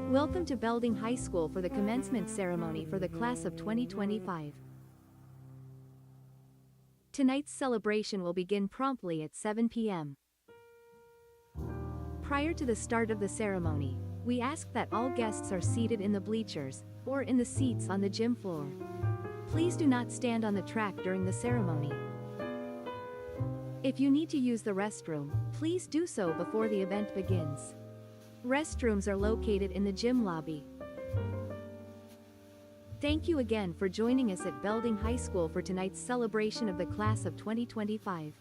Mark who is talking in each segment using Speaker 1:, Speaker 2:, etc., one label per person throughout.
Speaker 1: Welcome to Belding High School for the commencement ceremony for the class of 2025. Tonight's celebration will begin promptly at 7 p.m. Prior to the start of the ceremony, we ask that all guests are seated in the bleachers, or in the seats on the gym floor. Please do not stand on the track during the ceremony. If you need to use the restroom, please do so before the event begins. Restrooms are located in the gym lobby. Thank you again for joining us at Belding High School for tonight's celebration of the class of 2025.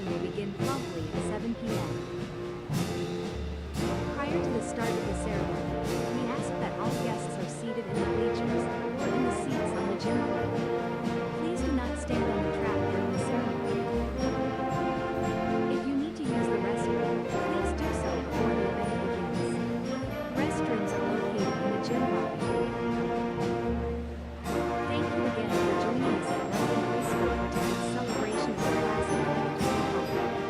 Speaker 1: session will begin promptly at 7 p.m. Prior to the start of the ceremony, we ask that all guests are seated in the bleachers or in the seats on the gym floor. Please do not stand on the track during the ceremony. If you need to use the restroom, please do so before the event begins. Restrooms are located in the gym lobby. Thank you again for joining us at Laney High School for today's celebration of the class of 2025.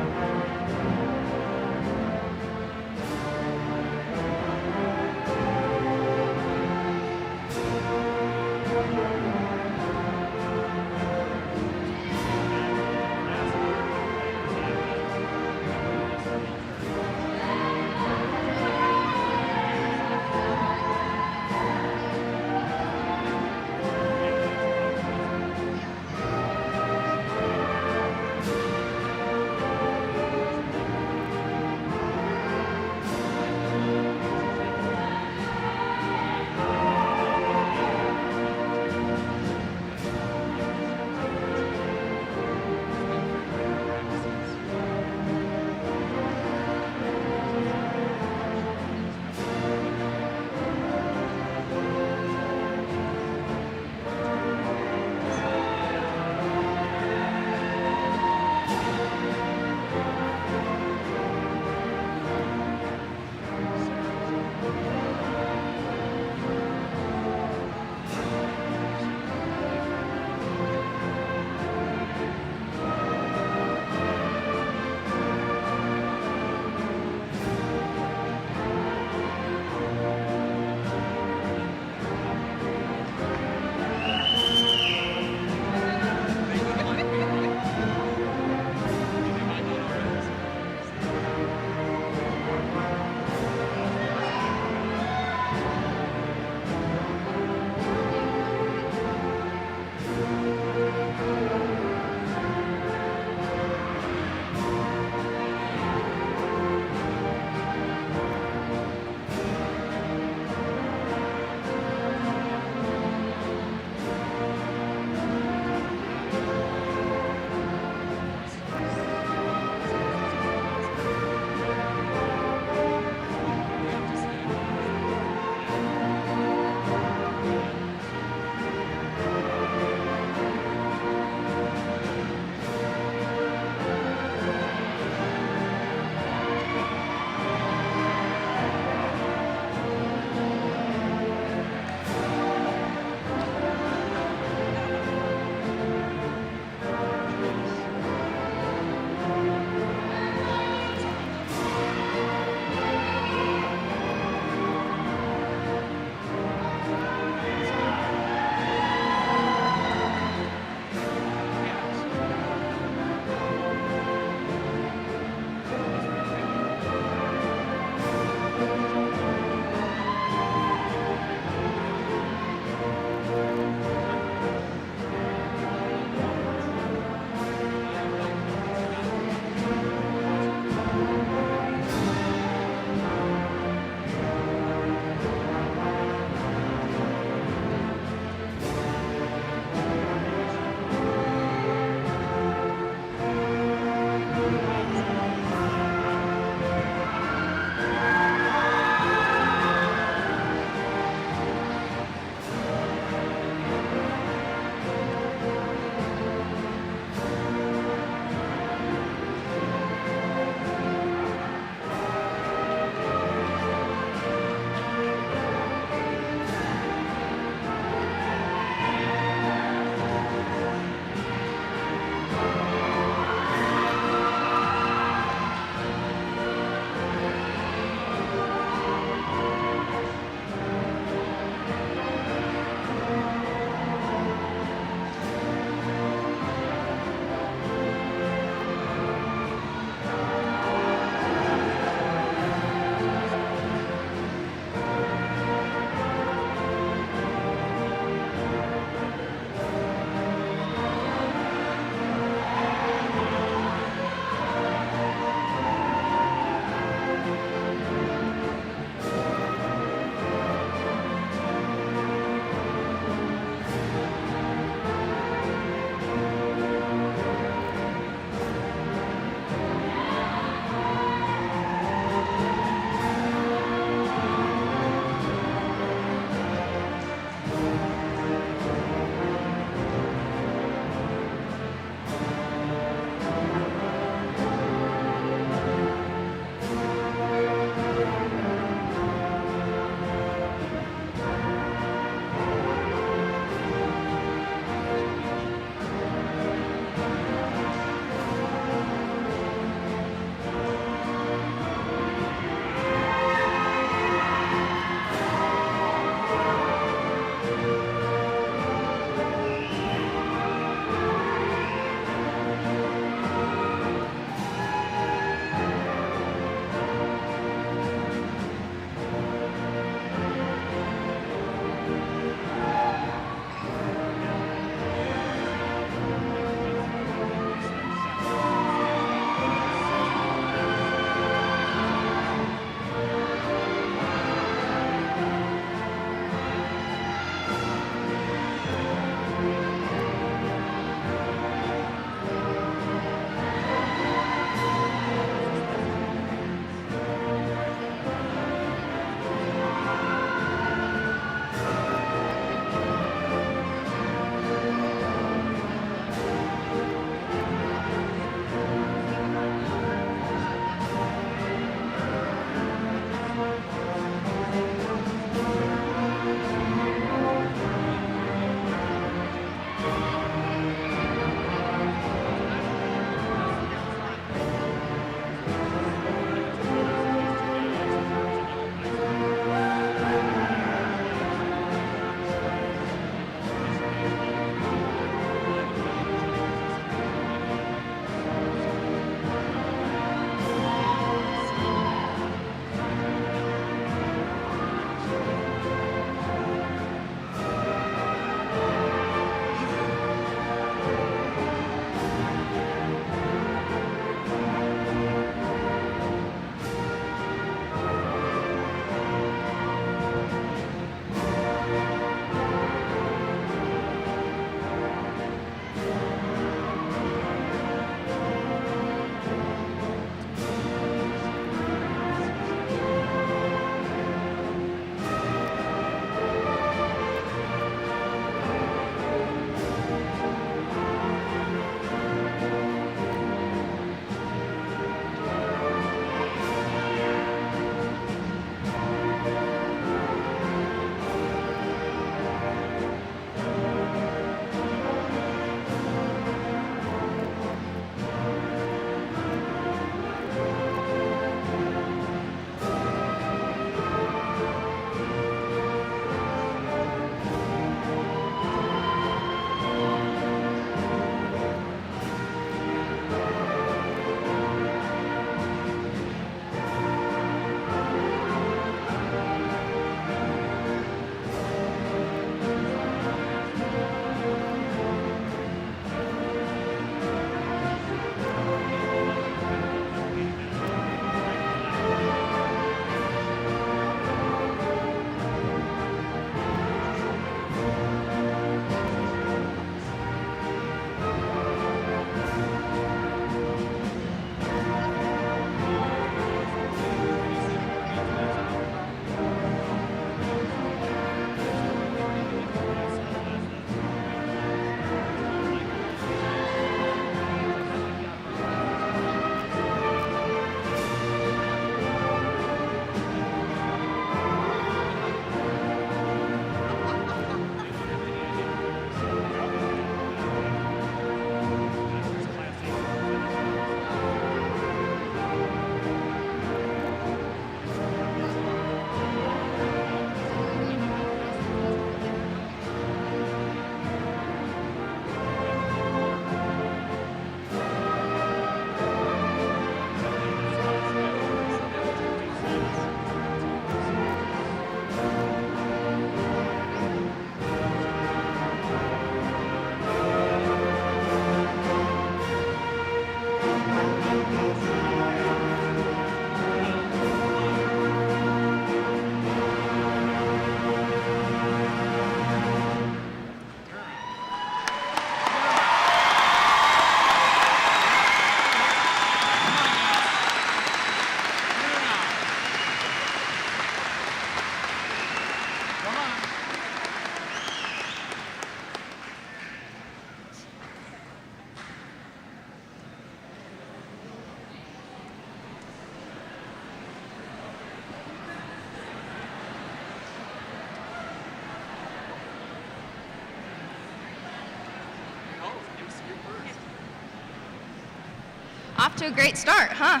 Speaker 2: Off to a great start, huh?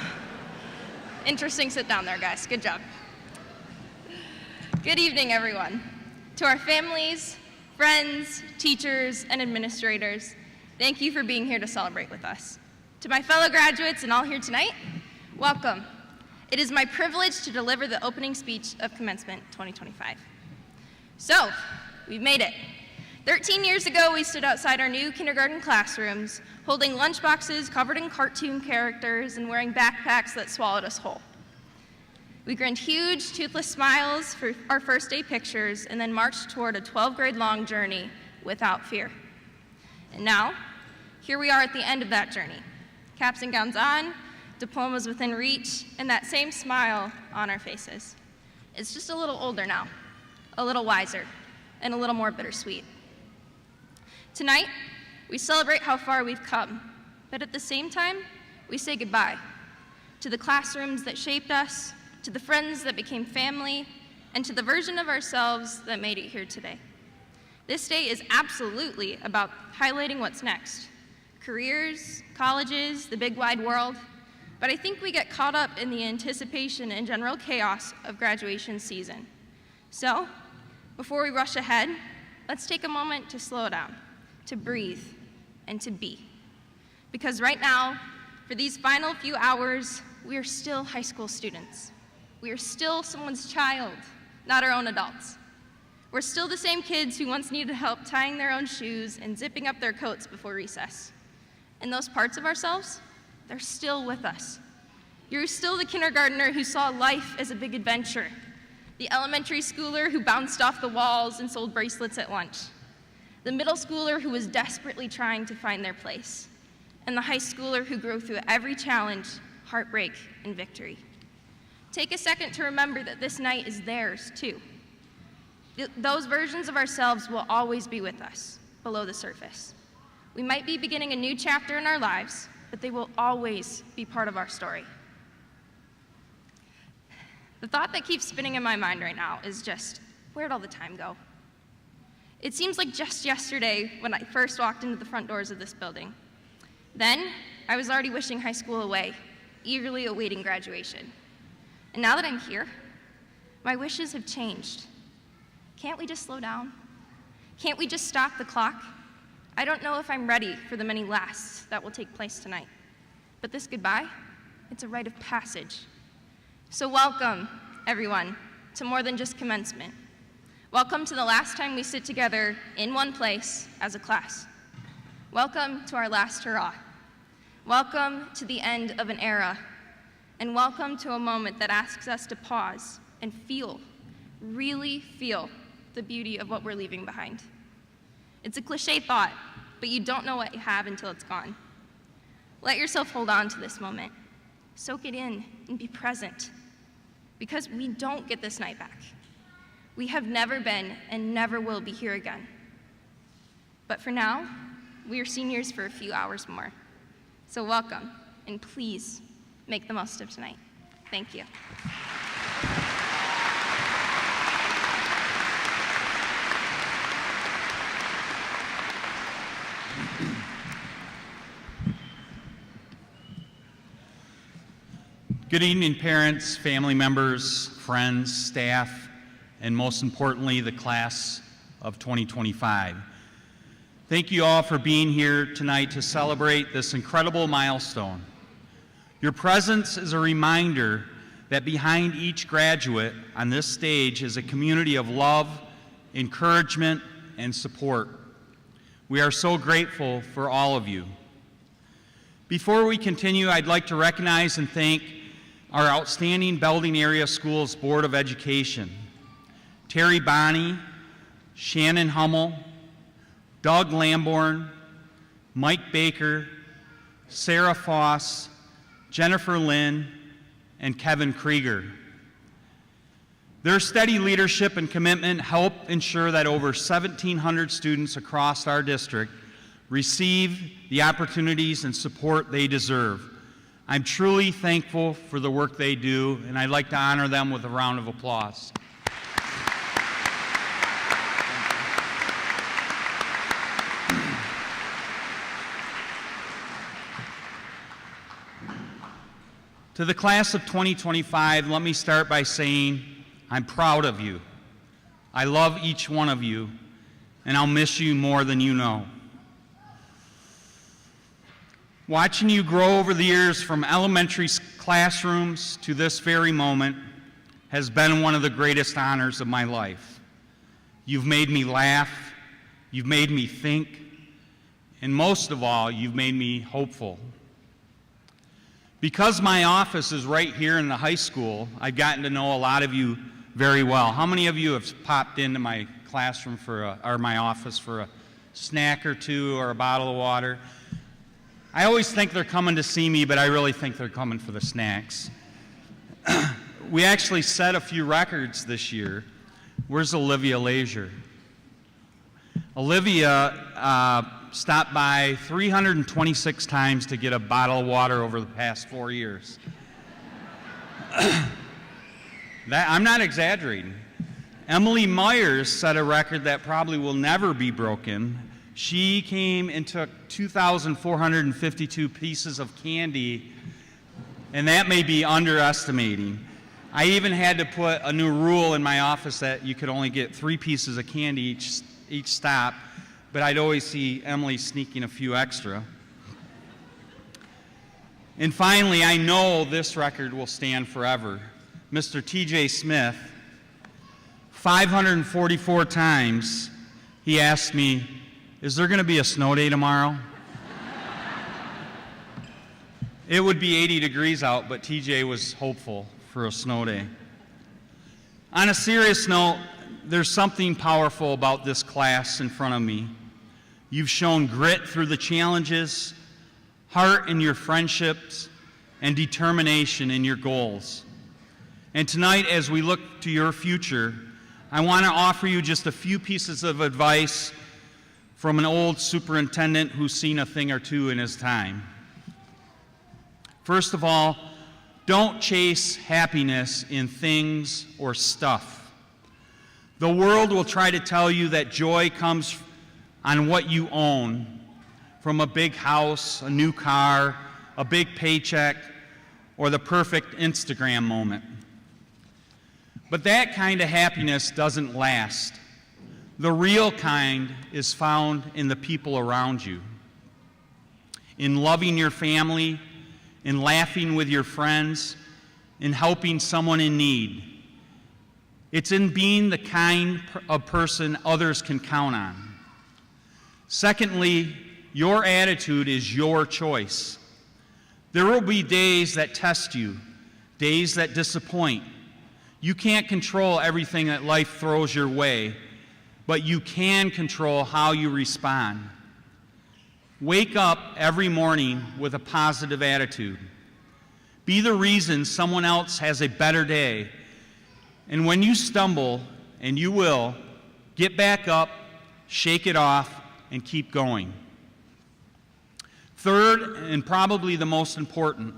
Speaker 2: Interesting sit down there, guys. Good job. Good evening, everyone. To our families, friends, teachers, and administrators, thank you for being here to celebrate with us. To my fellow graduates and all here tonight, welcome. It is my privilege to deliver the opening speech of Commencement 2025. So, we've made it. 13 years ago, we stood outside our new kindergarten classrooms, holding lunchboxes covered in cartoon characters and wearing backpacks that swallowed us whole. We grinned huge, toothless smiles for our first day pictures and then marched toward a 12-grade long journey without fear. And now, here we are at the end of that journey. Caps and gowns on, diplomas within reach, and that same smile on our faces. It's just a little older now, a little wiser, and a little more bittersweet. Tonight, we celebrate how far we've come, but at the same time, we say goodbye to the classrooms that shaped us, to the friends that became family, and to the version of ourselves that made it here today. This day is absolutely about highlighting what's next. Careers, colleges, the big wide world, but I think we get caught up in the anticipation and general chaos of graduation season. So, before we rush ahead, let's take a moment to slow down, to breathe, and to be. Because right now, for these final few hours, we are still high school students. We are still someone's child, not our own adults. We're still the same kids who once needed help tying their own shoes and zipping up their coats before recess. And those parts of ourselves, they're still with us. You're still the kindergartner who saw life as a big adventure, the elementary schooler who bounced off the walls and sold bracelets at lunch, the middle schooler who was desperately trying to find their place, and the high schooler who grew through every challenge, heartbreak, and victory. Take a second to remember that this night is theirs, too. Those versions of ourselves will always be with us, below the surface. We might be beginning a new chapter in our lives, but they will always be part of our story. The thought that keeps spinning in my mind right now is just, where'd all the time go? It seems like just yesterday when I first walked into the front doors of this building. Then, I was already wishing high school away, eagerly awaiting graduation. And now that I'm here, my wishes have changed. Can't we just slow down? Can't we just stop the clock? I don't know if I'm ready for the many lasts that will take place tonight. But this goodbye, it's a rite of passage. So welcome, everyone, to more than just commencement. Welcome to the last time we sit together in one place as a class. Welcome to our last hurrah. Welcome to the end of an era. And welcome to a moment that asks us to pause and feel, really feel, the beauty of what we're leaving behind. It's a cliche thought, but you don't know what you have until it's gone. Let yourself hold on to this moment. Soak it in and be present. Because we don't get this night back. We have never been and never will be here again. But for now, we are seniors for a few hours more. So welcome, and please make the most of tonight. Thank you.
Speaker 3: Good evening, parents, family members, friends, staff, and most importantly, the class of 2025. Thank you all for being here tonight to celebrate this incredible milestone. Your presence is a reminder that behind each graduate on this stage is a community of love, encouragement, and support. We are so grateful for all of you. Before we continue, I'd like to recognize and thank our outstanding Belding Area Schools Board of Education, Terry Bonney, Shannon Hummel, Doug Lamborn, Mike Baker, Sarah Foss, Jennifer Lynn, and Kevin Krieger. Their steady leadership and commitment help ensure that over 1,700 students across our district receive the opportunities and support they deserve. I'm truly thankful for the work they do, and I'd like to honor them with a round of applause. To the class of 2025, let me start by saying I'm proud of you. I love each one of you, and I'll miss you more than you know. Watching you grow over the years from elementary classrooms to this very moment has been one of the greatest honors of my life. You've made me laugh, you've made me think, and most of all, you've made me hopeful. Because my office is right here in the high school, I've gotten to know a lot of you very well. How many of you have popped into my classroom or my office for a snack or two or a bottle of water? I always think they're coming to see me, but I really think they're coming for the snacks. We actually set a few records this year. Where's Olivia Leisure? Olivia stopped by 326 times to get a bottle of water over the past 4 years. I'm not exaggerating. Emily Myers set a record that probably will never be broken. She came and took 2,452 pieces of candy, and that may be underestimating. I even had to put a new rule in my office that you could only get 3 pieces of candy each stop, but I'd always see Emily sneaking a few extra. And finally, I know this record will stand forever. Mr. T.J. Smith, 544 times, he asked me, "Is there going to be a snow day tomorrow?" It would be 80 degrees out, but TJ was hopeful for a snow day. On a serious note, there's something powerful about this class in front of me. You've shown grit through the challenges, heart in your friendships, and determination in your goals. And tonight, as we look to your future, I want to offer you just a few pieces of advice from an old superintendent who's seen a thing or two in his time. First of all, don't chase happiness in things or stuff. The world will try to tell you that joy comes on what you own, from a big house, a new car, a big paycheck, or the perfect Instagram moment. But that kind of happiness doesn't last. The real kind is found in the people around you, in loving your family, in laughing with your friends, in helping someone in need. It's in being the kind of person others can count on. Secondly, your attitude is your choice. There will be days that test you, days that disappoint. You can't control everything that life throws your way, but you can control how you respond. Wake up every morning with a positive attitude. Be the reason someone else has a better day. And when you stumble, and you will, get back up, shake it off, and keep going. Third, and probably the most important,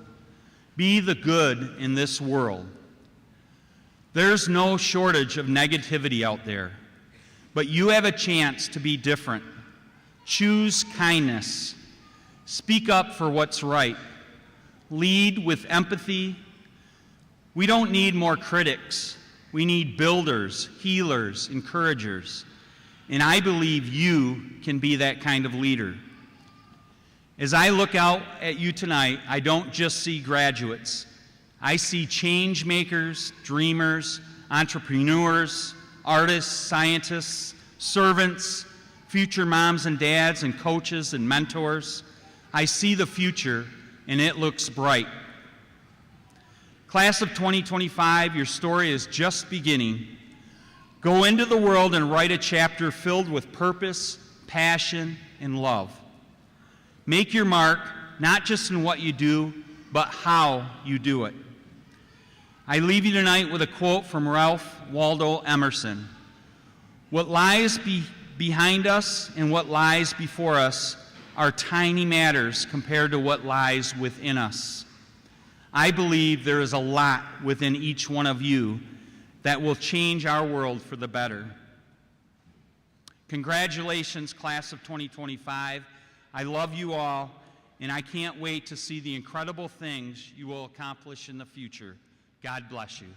Speaker 3: be the good in this world. There's no shortage of negativity out there, but you have a chance to be different. Choose kindness. Speak up for what's right. Lead with empathy. We don't need more critics. We need builders, healers, encouragers. And I believe you can be that kind of leader. As I look out at you tonight, I don't just see graduates. I see change makers, dreamers, entrepreneurs, artists, scientists, servants, future moms and dads, and coaches and mentors. I see the future, and it looks bright. Class of 2025, your story is just beginning. Go into the world and write a chapter filled with purpose, passion, and love. Make your mark, not just in what you do, but how you do it. I leave you tonight with a quote from Ralph Waldo Emerson. What lies behind us and what lies before us are tiny matters compared to what lies within us. I believe there is a lot within each one of you that will change our world for the better. Congratulations, class of 2025. I love you all, and I can't wait to see the incredible things you will accomplish in the future. God bless you.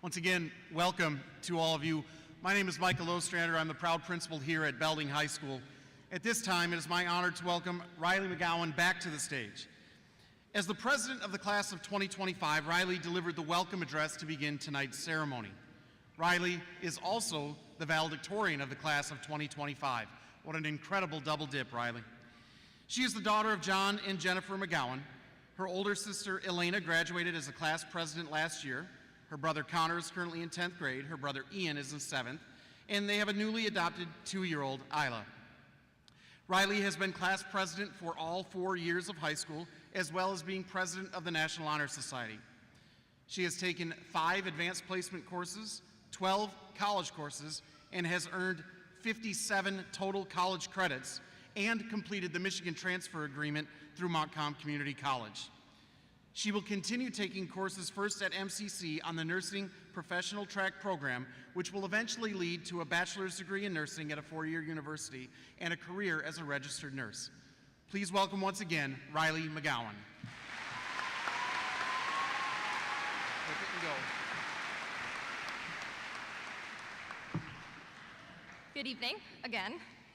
Speaker 4: Once again, welcome to all of you. My name is Michael Ostrander. I'm the proud principal here at Belding High School. At this time, it is my honor to welcome Riley McGowan back to the stage. As the president of the class of 2025, Riley delivered the welcome address to begin tonight's ceremony. Riley is also the valedictorian of the class of 2025. What an incredible double dip, Riley. She is the daughter of John and Jennifer McGowan. Her older sister, Elena, graduated as a class president last year. Her brother Connor is currently in 10th grade. Her brother Ian is in 7th. And they have a newly adopted 2-year-old, Isla. Riley has been class president for all 4 years of high school, as well as being president of the National Honor Society. She has taken 5 advanced placement courses, 12 college courses, and has earned 57 total college credits and completed the Michigan Transfer Agreement through Montcalm Community College. She will continue taking courses first at MCC on the Nursing Professional Track Program, which will eventually lead to a bachelor's degree in nursing at a 4-year university and a career as a registered nurse. Please welcome once again, Riley McGowan.
Speaker 2: Good evening, again,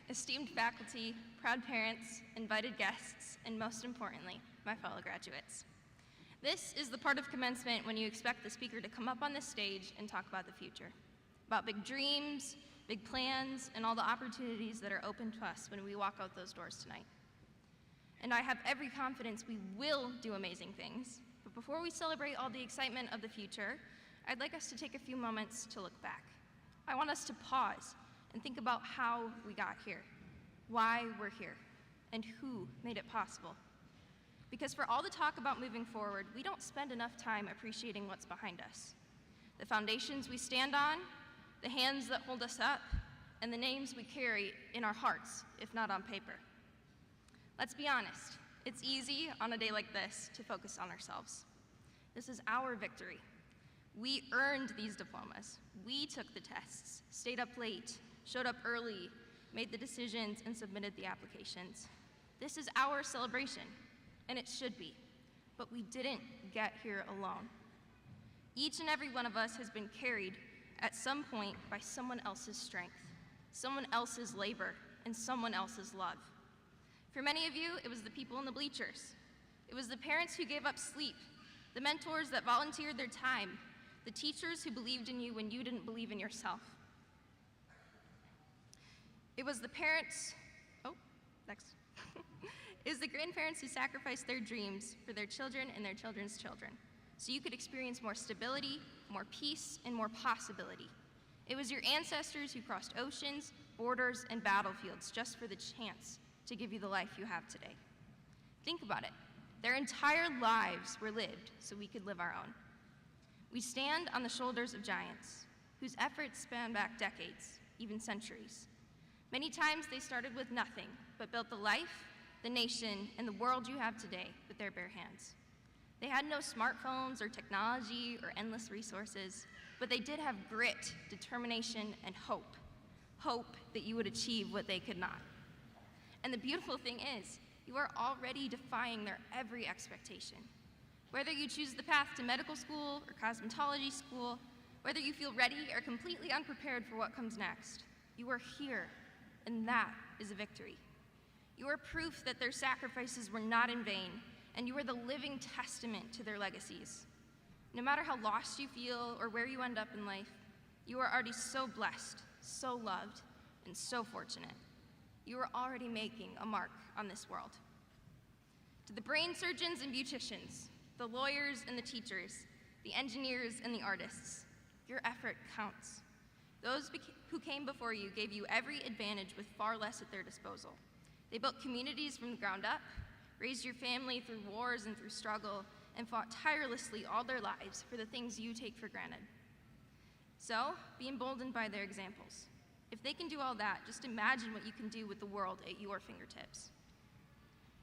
Speaker 2: esteemed faculty, proud parents, invited guests, and most importantly, my fellow graduates. This is the part of commencement when you expect the speaker to come up on this stage and talk about the future, about big dreams, big plans, and all the opportunities that are open to us when we walk out those doors tonight. And I have every confidence we will do amazing things, but before we celebrate all the excitement of the future, I'd like us to take a few moments to look back. I want us to pause and think about how we got here, why we're here, and who made it possible. Because for all the talk about moving forward, we don't spend enough time appreciating what's behind us. The foundations we stand on, the hands that hold us up, and the names we carry in our hearts, if not on paper. Let's be honest, it's easy on a day like this to focus on ourselves. This is our victory. We earned these diplomas. We took the tests, stayed up late, showed up early, made the decisions, and submitted the applications. This is our celebration. And it should be, but we didn't get here alone. Each and every one of us has been carried at some point by someone else's strength, someone else's labor, and someone else's love. For many of you, it was the people in the bleachers. It was the parents who gave up sleep, the mentors that volunteered their time, the teachers who believed in you when you didn't believe in yourself. It was the parents, It was the grandparents who sacrificed their dreams for their children and their children's children, so you could experience more stability, more peace, and more possibility. It was your ancestors who crossed oceans, borders, and battlefields just for the chance to give you the life you have today. Think about it. Their entire lives were lived so we could live our own. We stand on the shoulders of giants whose efforts span back decades, even centuries. Many times they started with nothing, but built the life, the nation, and the world you have today with their bare hands. They had no smartphones or technology or endless resources, but they did have grit, determination, and hope. Hope that you would achieve what they could not. And the beautiful thing is, you are already defying their every expectation. Whether you choose the path to medical school or cosmetology school, whether you feel ready or completely unprepared for what comes next, you are here, and that is a victory. You are proof that their sacrifices were not in vain, and you are the living testament to their legacies. No matter how lost you feel or where you end up in life, you are already so blessed, so loved, and so fortunate. You are already making a mark on this world. To the brain surgeons and beauticians, the lawyers and the teachers, the engineers and the artists, your effort counts. Those who came before you gave you every advantage with far less at their disposal. They built communities from the ground up, raised your family through wars and through struggle, and fought tirelessly all their lives for the things you take for granted. So, be emboldened by their examples. If they can do all that, just imagine what you can do with the world at your fingertips.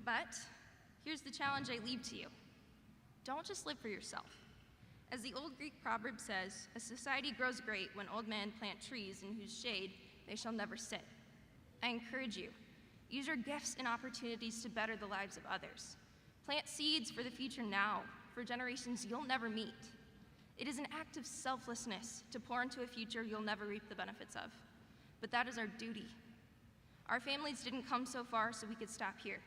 Speaker 2: But here's the challenge I leave to you. Don't just live for yourself. As the old Greek proverb says, a society grows great when old men plant trees in whose shade they shall never sit. I encourage you, use your gifts and opportunities to better the lives of others. Plant seeds for the future now, for generations you'll never meet. It is an act of selflessness to pour into a future you'll never reap the benefits of. But that is our duty. Our families didn't come so far so we could stop here.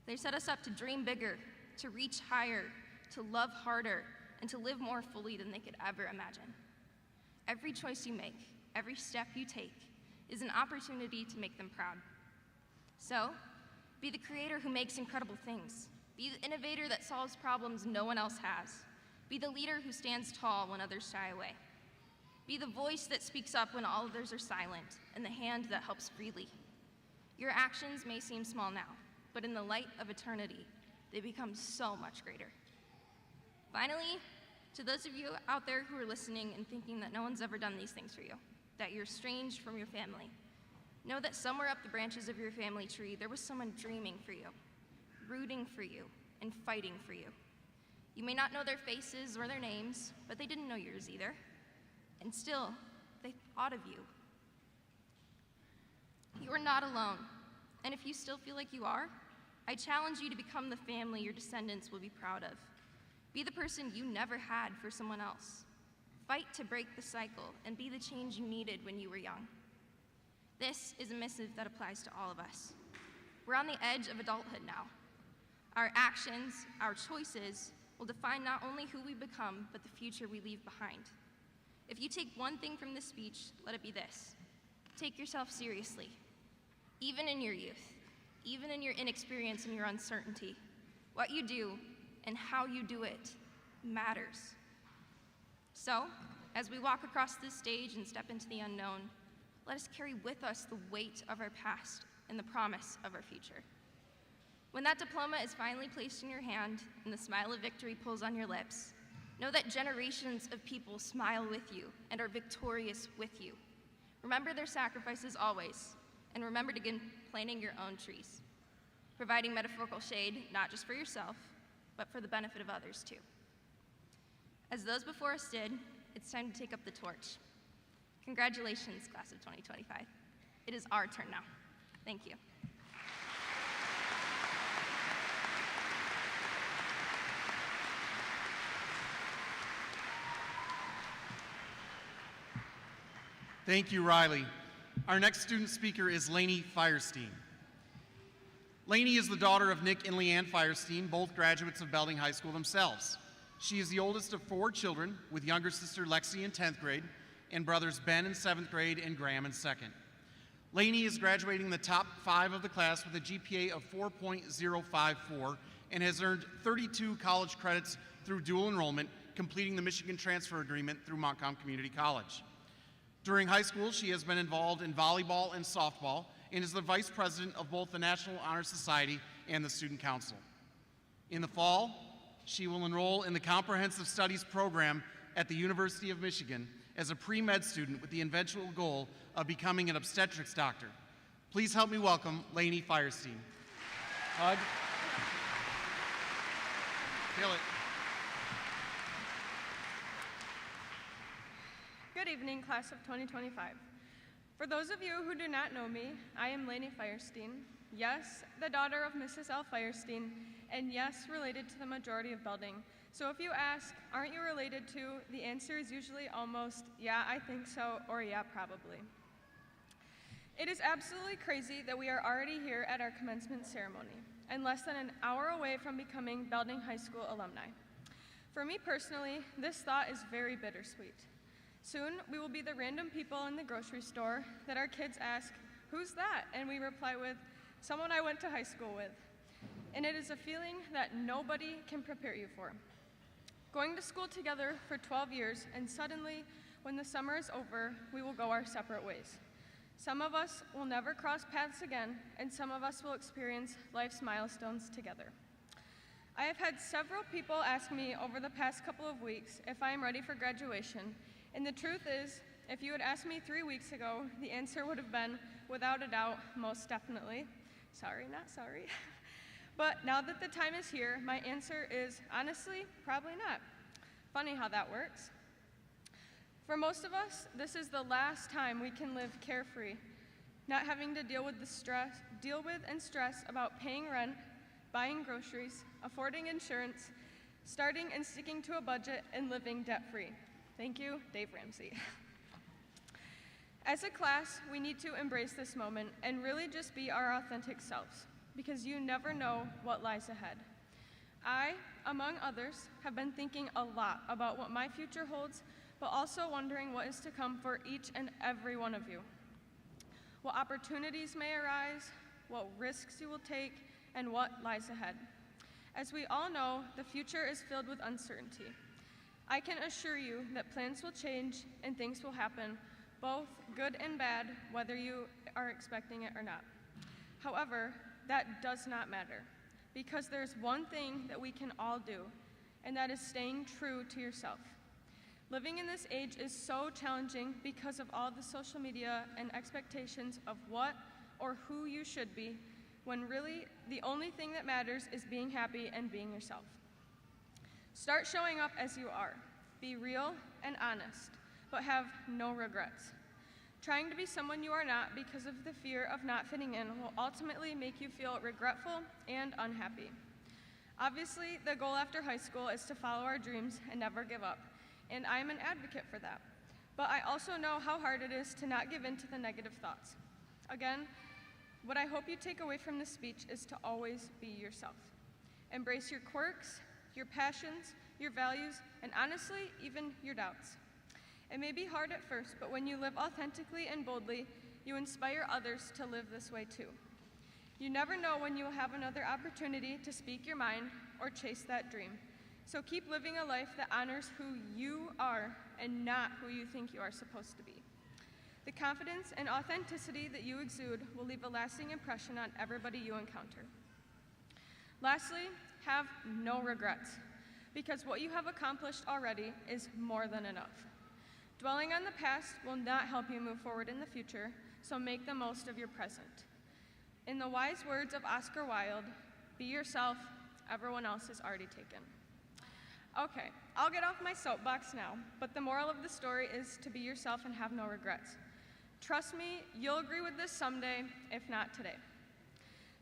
Speaker 2: They set us up to dream bigger, to reach higher, to love harder, and to live more fully than they could ever imagine. Every choice you make, every step you take, is an opportunity to make them proud. So, be the creator who makes incredible things. Be the innovator that solves problems no one else has. Be the leader who stands tall when others shy away. Be the voice that speaks up when all others are silent, and the hand that helps freely. Your actions may seem small now, but in the light of eternity, they become so much greater. Finally, to those of you out there who are listening and thinking that no one's ever done these things for you, that you're estranged from your family, know that somewhere up the branches of your family tree, there was someone dreaming for you, rooting for you, and fighting for you. You may not know their faces or their names, but they didn't know yours either. And still, they thought of you. You are not alone. And if you still feel like you are, I challenge you to become the family your descendants will be proud of. Be the person you never had for someone else. Fight to break the cycle and be the change you needed when you were young. This is a missive that applies to all of us. We're on the edge of adulthood now. Our actions, our choices, will define not only who we become, but the future we leave behind. If you take one thing from this speech, let it be this: take yourself seriously, even in your youth, even in your inexperience and your uncertainty. What you do and how you do it matters. So, as we walk across this stage and step into the unknown, let us carry with us the weight of our past and the promise of our future. When that diploma is finally placed in your hand and the smile of victory pulls on your lips, know that generations of people smile with you and are victorious with you. Remember their sacrifices always, and remember to begin planting your own trees, providing metaphorical shade not just for yourself, but for the benefit of others too. As those before us did, it's time to take up the torch. Congratulations, class of 2025. It is our turn now. Thank you.
Speaker 4: Thank you, Riley. Our next student speaker is Laney Firestein. Laney is the daughter of Nick and Leanne Firestein, both graduates of Belding High School themselves. She is the oldest of 4 children, with younger sister Lexi in 10th grade, and brothers Ben in 7th grade and Graham in 2nd. Laney is graduating the top 5 of the class with a GPA of 4.054 and has earned 32 college credits through dual enrollment, completing the Michigan Transfer Agreement through Montcalm Community College. During high school, she has been involved in volleyball and softball and is the vice president of both the National Honor Society and the Student Council. In the fall, she will enroll in the Comprehensive Studies program at the University of Michigan as a pre-med student with the eventual goal of becoming an obstetrics doctor. Please help me welcome Laney Firestein. Hug. Kill it.
Speaker 5: Good evening, class of 2025. For those of you who do not know me, I am Laney Firestein. Yes, the daughter of Mrs. L. Firestein, and yes, related to the majority of Belding. So if you ask, aren't you related to, the answer is usually almost, yeah, I think so, or yeah, probably. It is absolutely crazy that we are already here at our commencement ceremony, and less than an hour away from becoming Belding High School alumni. For me personally, this thought is very bittersweet. Soon, we will be the random people in the grocery store that our kids ask, "Who's that?" And we reply with, "Someone I went to high school with." And it is a feeling that nobody can prepare you for. Going to school together for 12 years, and suddenly, when the summer is over, we will go our separate ways. Some of us will never cross paths again, and some of us will experience life's milestones together. I have had several people ask me over the past couple of weeks if I am ready for graduation, and the truth is, if you had asked me 3 weeks ago, the answer would have been, without a doubt, most definitely. Sorry, not sorry. But now that the time is here, my answer is honestly, probably not. Funny how that works. For most of us, this is the last time we can live carefree, not having to deal with and stress about paying rent, buying groceries, affording insurance, starting and sticking to a budget, and living debt-free. Thank you, Dave Ramsey. As a class, we need to embrace this moment and really just be our authentic selves, because you never know what lies ahead. I, among others, have been thinking a lot about what my future holds, but also wondering what is to come for each and every one of you. What opportunities may arise, what risks you will take, and what lies ahead. As we all know, the future is filled with uncertainty. I can assure you that plans will change and things will happen, both good and bad, whether you are expecting it or not. However, that does not matter, because there's one thing that we can all do, and that is staying true to yourself. Living in this age is so challenging because of all the social media and expectations of what or who you should be, when really the only thing that matters is being happy and being yourself. Start showing up as you are. Be real and honest, but have no regrets. Trying to be someone you are not because of the fear of not fitting in will ultimately make you feel regretful and unhappy. Obviously, the goal after high school is to follow our dreams and never give up, and I am an advocate for that. But I also know how hard it is to not give in to the negative thoughts. Again, what I hope you take away from this speech is to always be yourself. Embrace your quirks, your passions, your values, and honestly, even your doubts. It may be hard at first, but when you live authentically and boldly, you inspire others to live this way too. You never know when you will have another opportunity to speak your mind or chase that dream. So keep living a life that honors who you are and not who you think you are supposed to be. The confidence and authenticity that you exude will leave a lasting impression on everybody you encounter. Lastly, have no regrets, because what you have accomplished already is more than enough. Dwelling on the past will not help you move forward in the future, so make the most of your present. In the wise words of Oscar Wilde, be yourself, everyone else is already taken. Okay, I'll get off my soapbox now, but the moral of the story is to be yourself and have no regrets. Trust me, you'll agree with this someday, if not today.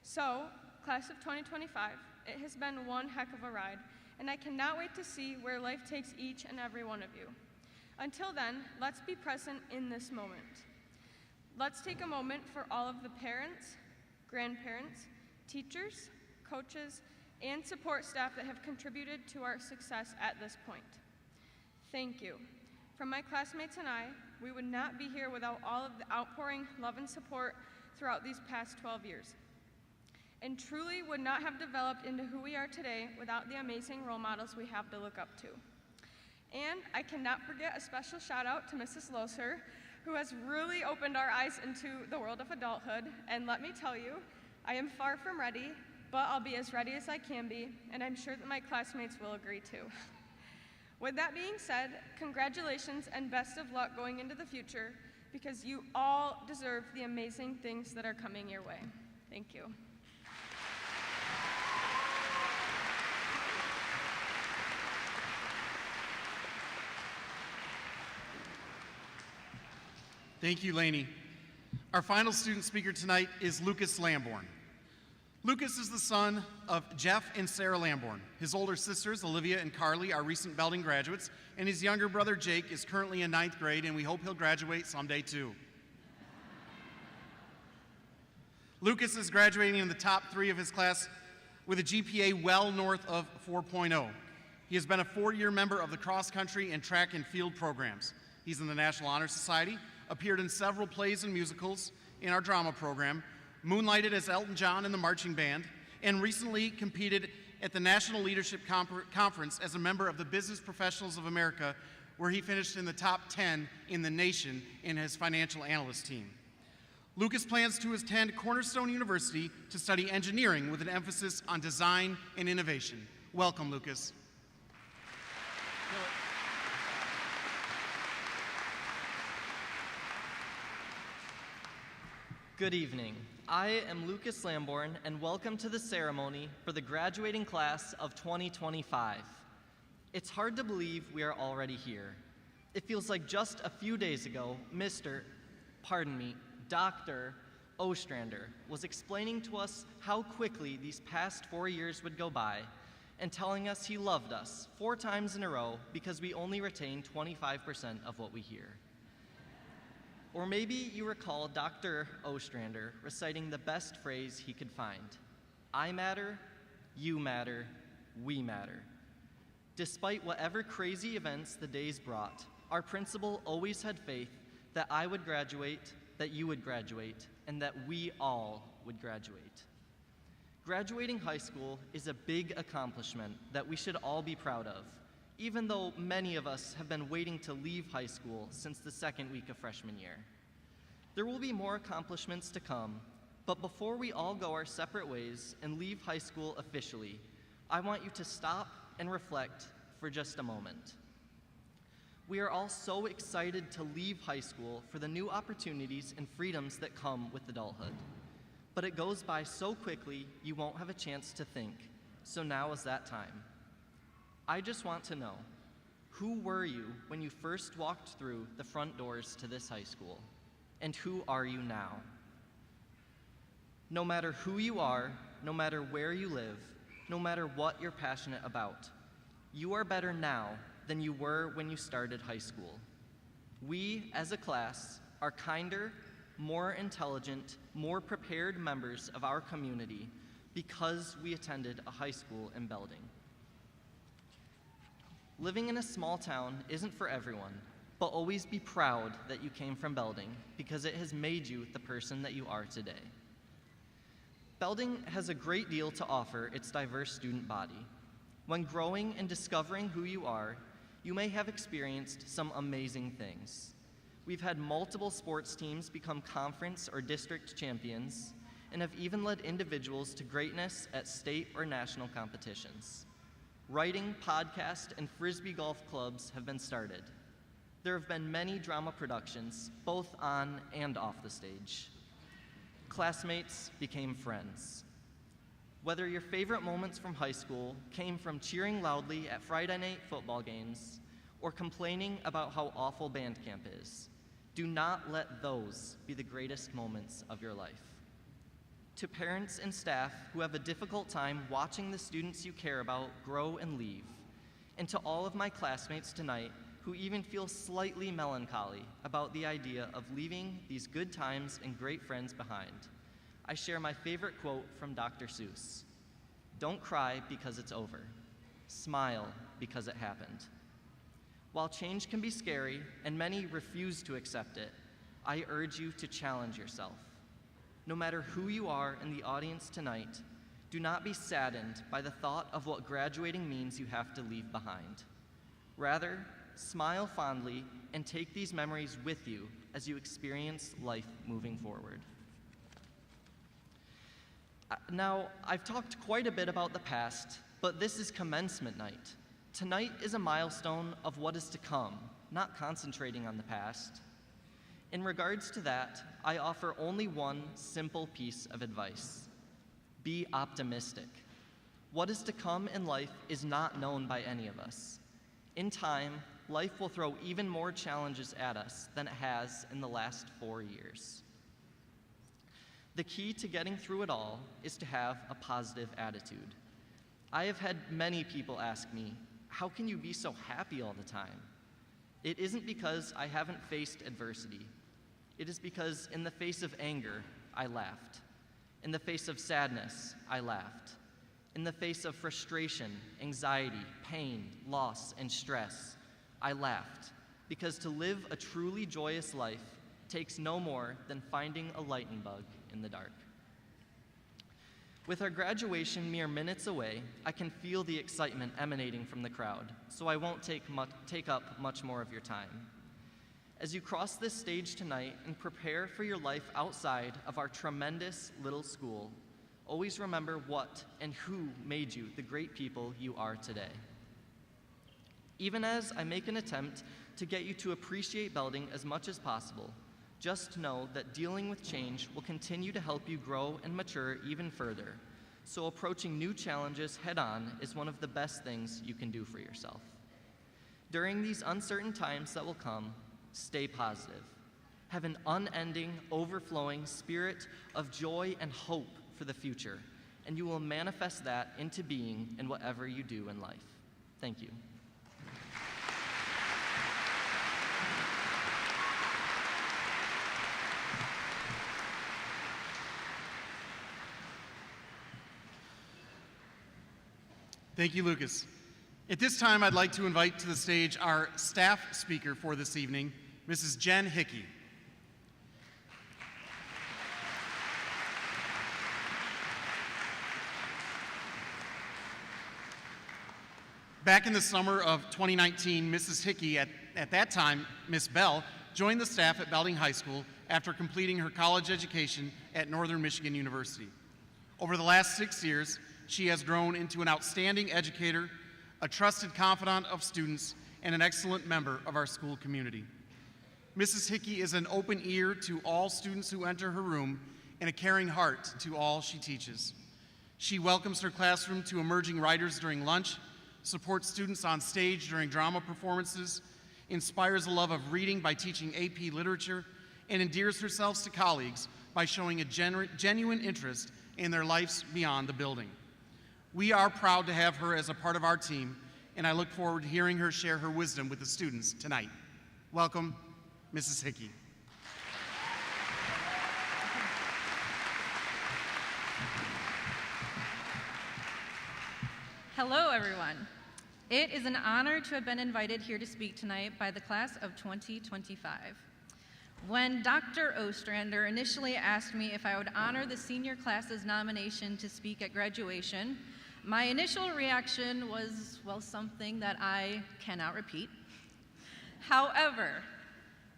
Speaker 5: So, class of 2025, it has been one heck of a ride, and I cannot wait to see where life takes each and every one of you. Until then, let's be present in this moment. Let's take a moment for all of the parents, grandparents, teachers, coaches, and support staff that have contributed to our success at this point. Thank you. From my classmates and I, we would not be here without all of the outpouring love and support throughout these past 12 years, and truly would not have developed into who we are today without the amazing role models we have to look up to. And I cannot forget a special shout out to Mrs. Loser, who has really opened our eyes into the world of adulthood, and let me tell you, I am far from ready, but I'll be as ready as I can be, and I'm sure that my classmates will agree too. With that being said, congratulations and best of luck going into the future, because you all deserve the amazing things that are coming your way. Thank you.
Speaker 4: Thank you, Laney. Our final student speaker tonight is Lucas Lamborn. Lucas is the son of Jeff and Sarah Lamborn. His older sisters, Olivia and Carly, are recent Belding graduates, and his younger brother, Jake, is currently in 9th grade, and we hope he'll graduate someday too. Lucas is graduating in the top 3 of his class with a GPA well north of 4.0. He has been a 4-year member of the cross-country and track and field programs. He's in the National Honor Society, appeared in several plays and musicals in our drama program, moonlighted as Elton John in the marching band, and recently competed at the National Leadership Conference as a member of the Business Professionals of America, where he finished in the top 10 in the nation in his financial analyst team. Lucas plans to attend Cornerstone University to study engineering with an emphasis on design and innovation. Welcome, Lucas.
Speaker 6: Good evening. I am Lucas Lamborn, and welcome to the ceremony for the graduating class of 2025. It's hard to believe we are already here. It feels like just a few days ago, Dr. Ostrander was explaining to us how quickly these past 4 years would go by and telling us he loved us 4 times in a row because we only retain 25% of what we hear. Or maybe you recall Dr. Ostrander reciting the best phrase he could find: I matter, you matter, we matter. Despite whatever crazy events the days brought, our principal always had faith that I would graduate, that you would graduate, and that we all would graduate. Graduating high school is a big accomplishment that we should all be proud of, even though many of us have been waiting to leave high school since the second week of freshman year. There will be more accomplishments to come, but before we all go our separate ways and leave high school officially, I want you to stop and reflect for just a moment. We are all so excited to leave high school for the new opportunities and freedoms that come with adulthood. But it goes by so quickly you won't have a chance to think, so now is that time. I just want to know, who were you when you first walked through the front doors to this high school? And who are you now? No matter who you are, no matter where you live, no matter what you're passionate about, you are better now than you were when you started high school. We, as a class, are kinder, more intelligent, more prepared members of our community because we attended a high school in Belding. Living in a small town isn't for everyone, but always be proud that you came from Belding because it has made you the person that you are today. Belding has a great deal to offer its diverse student body. When growing and discovering who you are, you may have experienced some amazing things. We've had multiple sports teams become conference or district champions and have even led individuals to greatness at state or national competitions. Writing, podcast, and frisbee golf clubs have been started. There have been many drama productions, both on and off the stage. Classmates became friends. Whether your favorite moments from high school came from cheering loudly at Friday night football games or complaining about how awful band camp is, do not let those be the greatest moments of your life. To parents and staff who have a difficult time watching the students you care about grow and leave, and to all of my classmates tonight who even feel slightly melancholy about the idea of leaving these good times and great friends behind, I share my favorite quote from Dr. Seuss: "Don't cry because it's over. Smile because it happened." While change can be scary and many refuse to accept it, I urge you to challenge yourself. No matter who you are in the audience tonight, do not be saddened by the thought of what graduating means you have to leave behind. Rather, smile fondly and take these memories with you as you experience life moving forward. Now, I've talked quite a bit about the past, but this is commencement night. Tonight is a milestone of what is to come, not concentrating on the past. In regards to that, I offer only one simple piece of advice: be optimistic. What is to come in life is not known by any of us. In time, life will throw even more challenges at us than it has in the last 4 years. The key to getting through it all is to have a positive attitude. I have had many people ask me, how can you be so happy all the time? It isn't because I haven't faced adversity. It is because in the face of anger, I laughed. In the face of sadness, I laughed. In the face of frustration, anxiety, pain, loss, and stress, I laughed. Because to live a truly joyous life takes no more than finding a lightning bug in the dark. With our graduation mere minutes away, I can feel the excitement emanating from the crowd, so I won't take up much more of your time. As you cross this stage tonight and prepare for your life outside of our tremendous little school, always remember what and who made you the great people you are today. Even as I make an attempt to get you to appreciate Belding as much as possible, Just know that dealing with change will continue to help you grow and mature even further. So approaching new challenges head-on is one of the best things you can do for yourself. During these uncertain times that will come, stay positive. Have an unending, overflowing spirit of joy and hope for the future, and you will manifest that into being in whatever you do in life. Thank you.
Speaker 4: Thank you, Lucas. At this time, I'd like to invite to the stage our staff speaker for this evening, Mrs. Jen Hickey. Back in the summer of 2019, Mrs. Hickey, at that time, Miss Bell, joined the staff at Belding High School after completing her college education at Northern Michigan University. Over the last 6 years, she has grown into an outstanding educator, a trusted confidant of students, and an excellent member of our school community. Mrs. Hickey is an open ear to all students who enter her room and a caring heart to all she teaches. She welcomes her classroom to emerging writers during lunch, supports students on stage during drama performances, inspires a love of reading by teaching AP literature, and endears herself to colleagues by showing a genuine interest in their lives beyond the building. We are proud to have her as a part of our team, and I look forward to hearing her share her wisdom with the students tonight. Welcome, Mrs. Hickey.
Speaker 7: Hello, everyone. It is an honor to have been invited here to speak tonight by the class of 2025. When Dr. Ostrander initially asked me if I would honor the senior class's nomination to speak at graduation, my initial reaction was, well, something that I cannot repeat. However,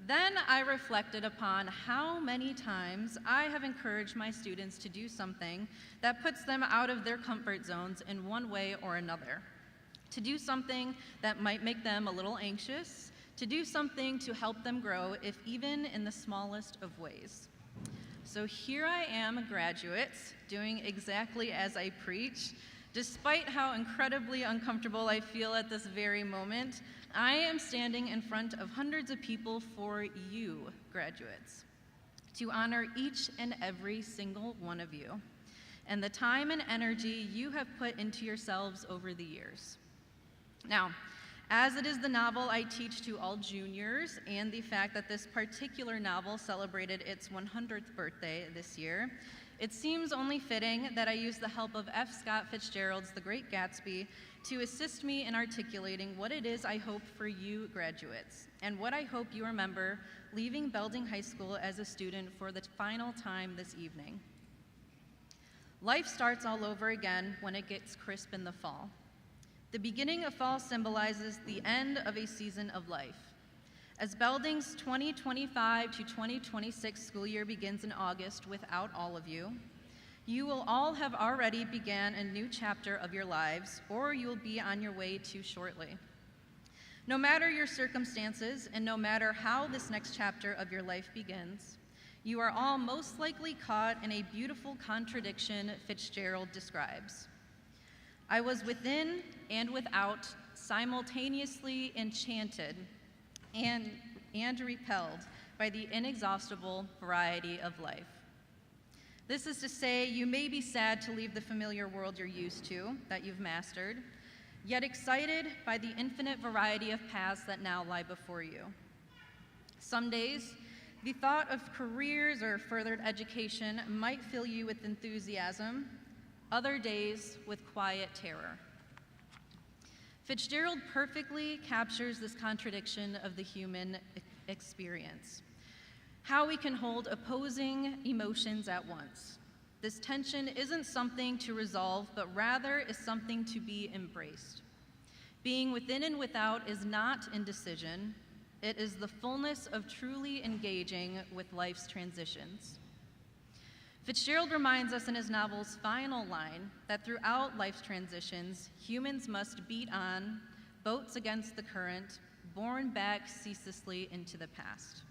Speaker 7: then I reflected upon how many times I have encouraged my students to do something that puts them out of their comfort zones in one way or another. To do something that might make them a little anxious, to do something to help them grow, if even in the smallest of ways. So here I am, graduates, doing exactly as I preach. Despite how incredibly uncomfortable I feel at this very moment, I am standing in front of hundreds of people for you, graduates, to honor each and every single one of you, and the time and energy you have put into yourselves over the years. Now, as it is the novel I teach to all juniors, and the fact that this particular novel celebrated its 100th birthday this year, it seems only fitting that I use the help of F. Scott Fitzgerald's The Great Gatsby to assist me in articulating what it is I hope for you graduates, and what I hope you remember leaving Belding High School as a student for the final time this evening. Life starts all over again when it gets crisp in the fall. The beginning of fall symbolizes the end of a season of life. As Belding's 2025 to 2026 school year begins in August without all of you, you will all have already began a new chapter of your lives, or you will be on your way to shortly. No matter your circumstances, and no matter how this next chapter of your life begins, you are all most likely caught in a beautiful contradiction Fitzgerald describes. I was within and without, simultaneously enchanted and repelled by the inexhaustible variety of life. This is to say, you may be sad to leave the familiar world you're used to, that you've mastered, yet excited by the infinite variety of paths that now lie before you. Some days, the thought of careers or furthered education might fill you with enthusiasm, other days with quiet terror. Fitzgerald perfectly captures this contradiction of the human experience, how we can hold opposing emotions at once. This tension isn't something to resolve, but rather is something to be embraced. Being within and without is not indecision, it is the fullness of truly engaging with life's transitions. Fitzgerald reminds us in his novel's final line that throughout life's transitions, humans must beat on, boats against the current, borne back ceaselessly into the past.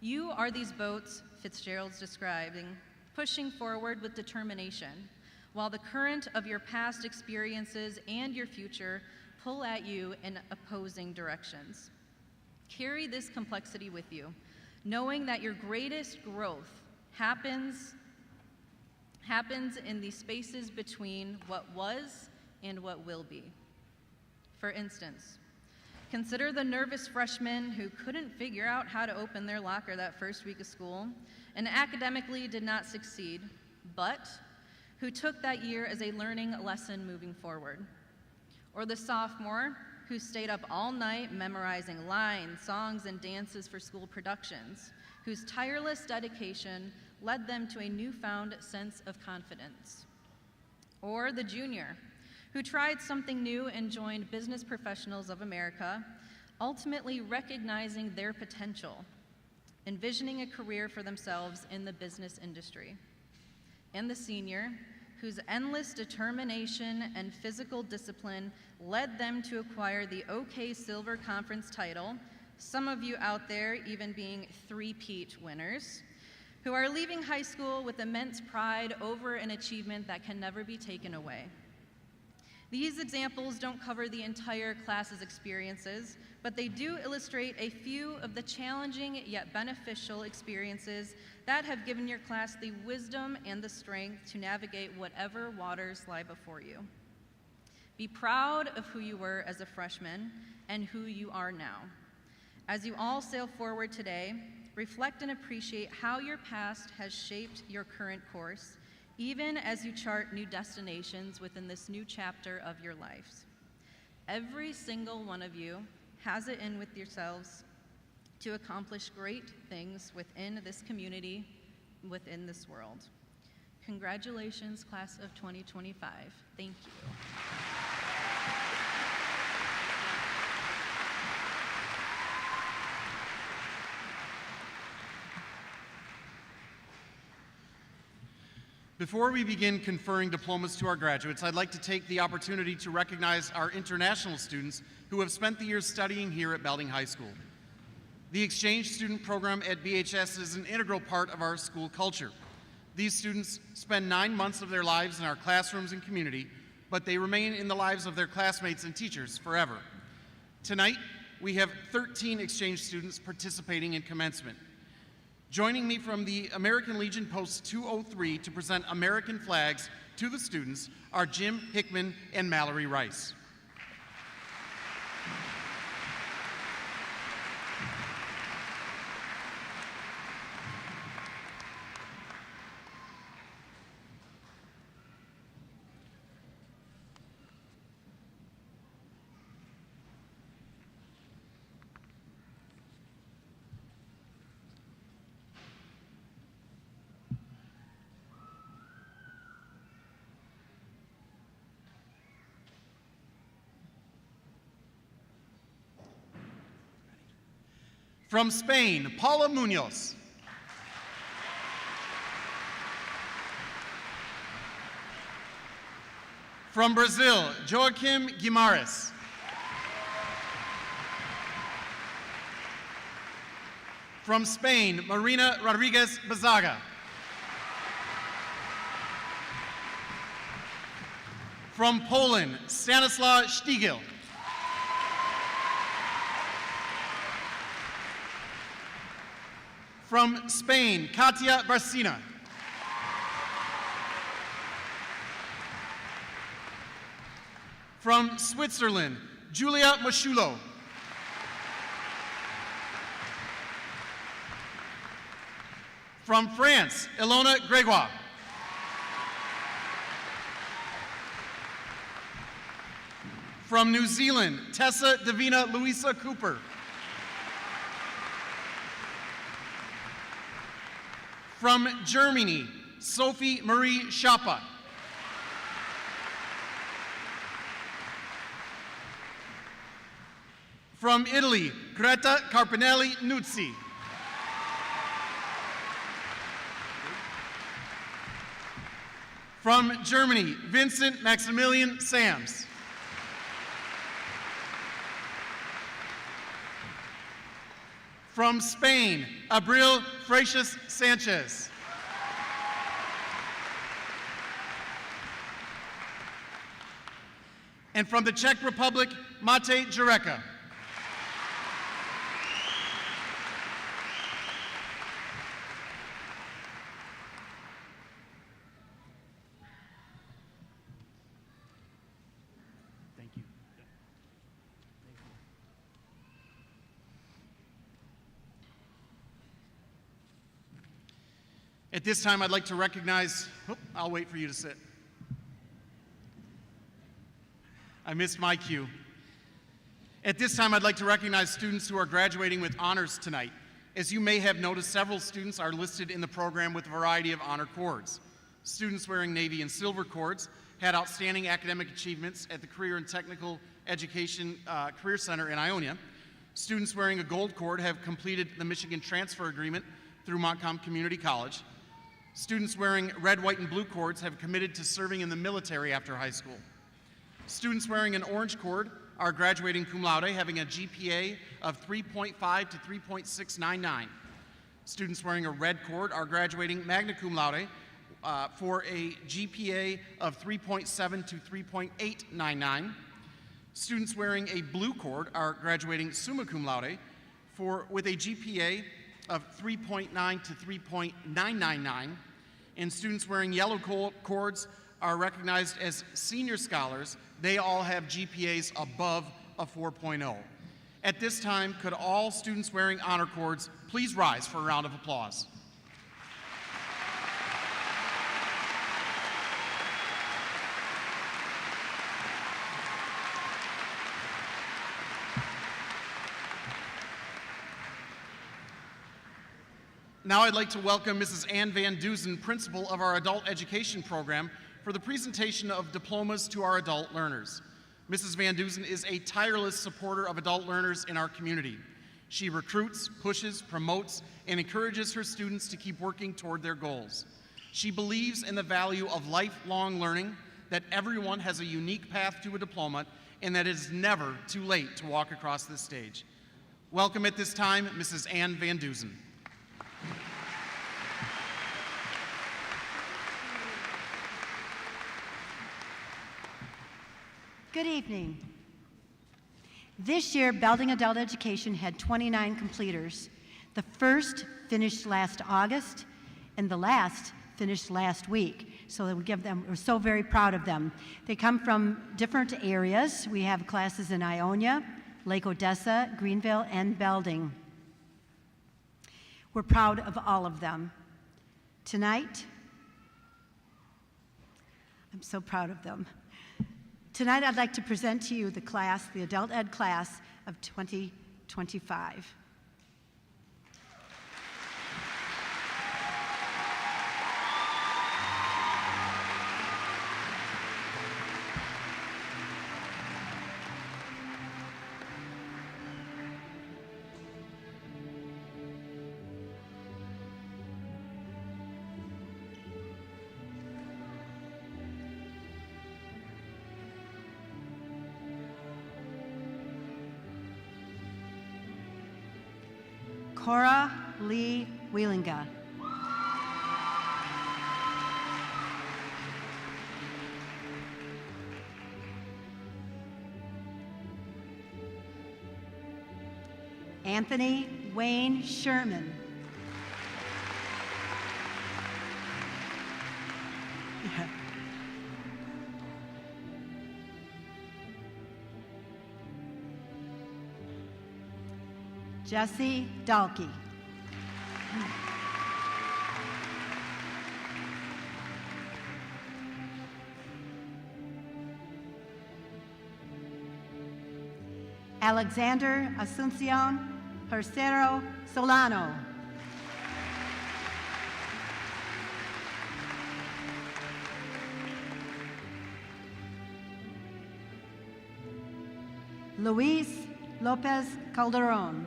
Speaker 7: You are these boats Fitzgerald's describing, pushing forward with determination, while the current of your past experiences and your future pull at you in opposing directions. Carry this complexity with you, knowing that your greatest growth happens in the spaces between what was and what will be. For instance, consider the nervous freshman who couldn't figure out how to open their locker that first week of school and academically did not succeed, but who took that year as a learning lesson moving forward. Or the sophomore who stayed up all night memorizing lines, songs, and dances for school productions, whose tireless dedication led them to a newfound sense of confidence. Or the junior who tried something new and joined Business Professionals of America, ultimately recognizing their potential, envisioning a career for themselves in the business industry. And the senior whose endless determination and physical discipline led them to acquire the OK Silver Conference title, some of you out there even being three-peat winners, who are leaving high school with immense pride over an achievement that can never be taken away. These examples don't cover the entire class's experiences, but they do illustrate a few of the challenging yet beneficial experiences that have given your class the wisdom and the strength to navigate whatever waters lie before you. Be proud of who you were as a freshman and who you are now. As you all sail forward today, reflect and appreciate how your past has shaped your current course, even as you chart new destinations within this new chapter of your lives. Every single one of you has it in with yourselves to accomplish great things within this community, within this world. Congratulations, class of 2025. Thank you.
Speaker 4: Before we begin conferring diplomas to our graduates, I'd like to take the opportunity to recognize our international students who have spent the year studying here at Belding High School. The exchange student program at BHS is an integral part of our school culture. These students spend 9 months of their lives in our classrooms and community, but they remain in the lives of their classmates and teachers forever. Tonight, we have 13 exchange students participating in commencement. Joining me from the American Legion Post 203 to present American flags to the students are Jim Hickman and Mallory Rice. From Spain, Paula Munoz. From Brazil, Joaquim Guimarães. From Spain, Marina Rodriguez Bazaga. From Poland, Stanislaw Stigil. From Spain, Katia Barcina. From Switzerland, Julia Mashulo. From France, Ilona Gregoire. From New Zealand, Tessa Davina Louisa Cooper. From Germany, Sophie Marie Schappa. From Italy, Greta Carpinelli Nuzzi. From Germany, Vincent Maximilian Sams. From Spain, Abril Freixas Sanchez. And from the Czech Republic, Matej Jureka. Thank you. At this time, I'd like to recognize, I'll wait for you to sit. I missed my cue. At this time, I'd like to recognize students who are graduating with honors tonight. As you may have noticed, several students are listed in the program with a variety of honor cords. Students wearing Navy and Silver cords had outstanding academic achievements at the Career and Technical Education Career Center in Ionia. Students wearing a gold cord have completed the Michigan Transfer Agreement through Montcalm Community College. Students wearing red, white, and blue cords have committed to serving in the military after high school. Students wearing an orange cord are graduating cum laude, having a GPA of 3.5 to 3.699. Students wearing a red cord are graduating magna cum laude for a GPA of 3.7 to 3.899. Students wearing a blue cord are graduating summa cum laude with a GPA of 3.9 to 3.999. And students wearing yellow cords are recognized as senior scholars. They all have GPAs above a 4.0. At this time, could all students wearing honor cords please rise for a round of applause? Now I'd like to welcome Mrs. Ann Van Dusen, principal of our adult education program, for the presentation of diplomas to our adult learners. Mrs. Van Dusen is a tireless supporter of adult learners in our community. She recruits, pushes, promotes, and encourages her students to keep working toward their goals. She believes in the value of lifelong learning, that everyone has a unique path to a diploma, and that it is never too late to walk across this stage. Welcome at this time, Mrs. Ann Van Dusen.
Speaker 8: Good evening. This year, Belding Adult Education had 29 completers. The first finished last August, and the last finished last week. So we're so very proud of them. They come from different areas. We have classes in Ionia, Lake Odessa, Greenville, and Belding. We're proud of all of them. Tonight, I'm so proud of them. Tonight, I'd like to present to you the adult ed class of 2025. Cora Lee Wheelinga. Anthony Wayne Sherman. Jesse Dalkey. Alexander Asuncion Tercero Solano. Luis Lopez Calderon.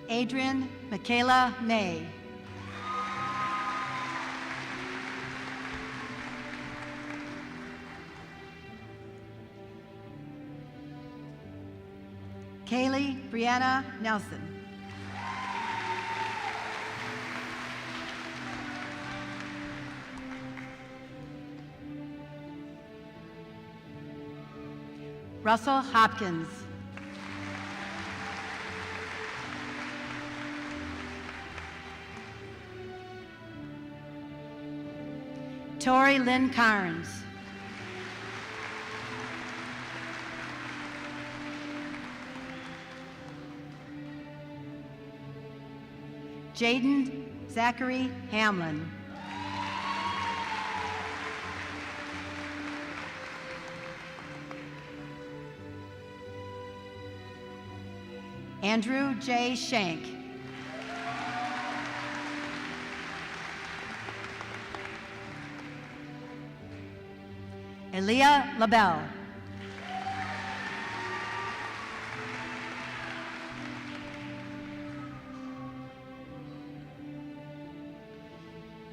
Speaker 8: Adrian Michaela May. Kaylee Brianna Nelson. Russell Hopkins. Tori Lynn Carnes. Jaden Zachary Hamlin. Andrew J. Shank. Elia LaBelle.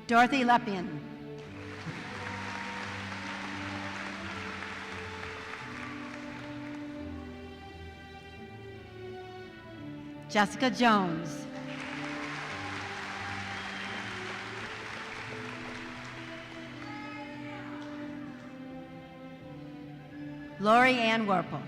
Speaker 8: Dorothy Lepian. Jessica Jones. Lori Ann Werple.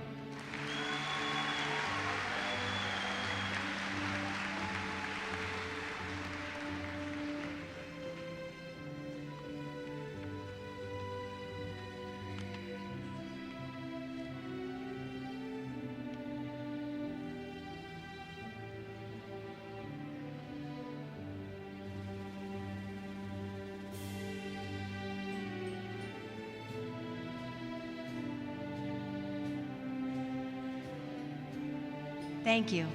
Speaker 8: Thank you.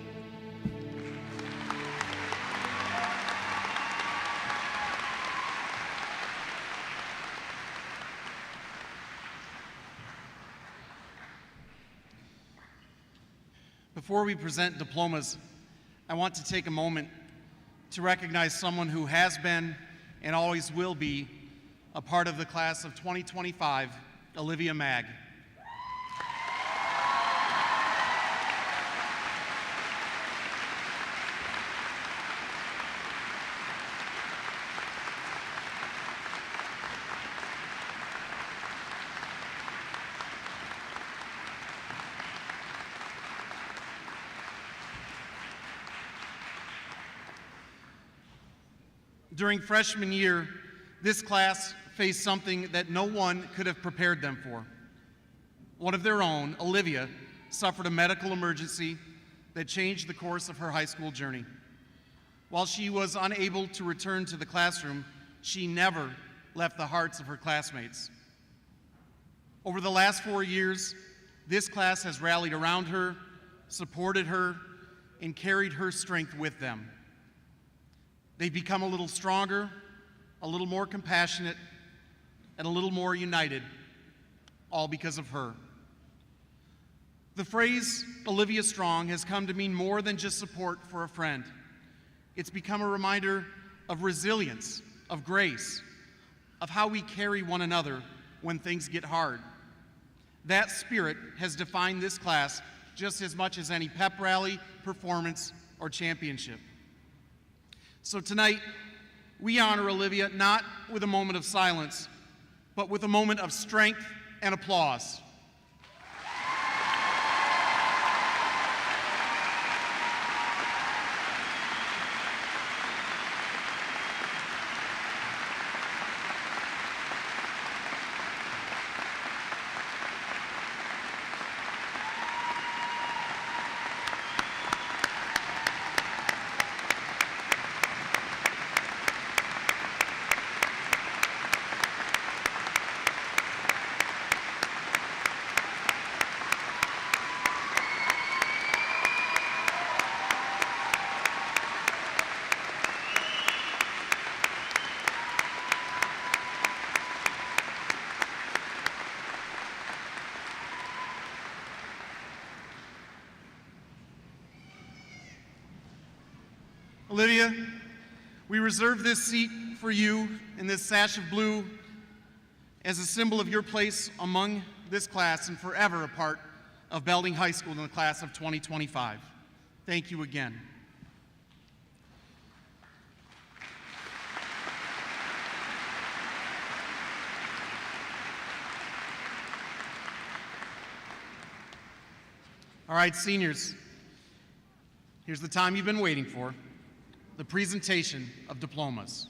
Speaker 4: Before we present diplomas, I want to take a moment to recognize someone who has been and always will be a part of the class of 2025, Olivia Magg. During freshman year, this class faced something that no one could have prepared them for. One of their own, Olivia, suffered a medical emergency that changed the course of her high school journey. While she was unable to return to the classroom, she never left the hearts of her classmates. Over the last 4 years, this class has rallied around her, supported her, and carried her strength with them. They've become a little stronger, a little more compassionate, and a little more united, all because of her. The phrase Olivia Strong has come to mean more than just support for a friend. It's become a reminder of resilience, of grace, of how we carry one another when things get hard. That spirit has defined this class just as much as any pep rally, performance, or championship. So tonight, we honor Olivia not with a moment of silence, but with a moment of strength and applause. Olivia, we reserve this seat for you in this sash of blue as a symbol of your place among this class and forever a part of Belding High School in the class of 2025. Thank you again. All right, seniors, here's the time you've been waiting for, the presentation of diplomas.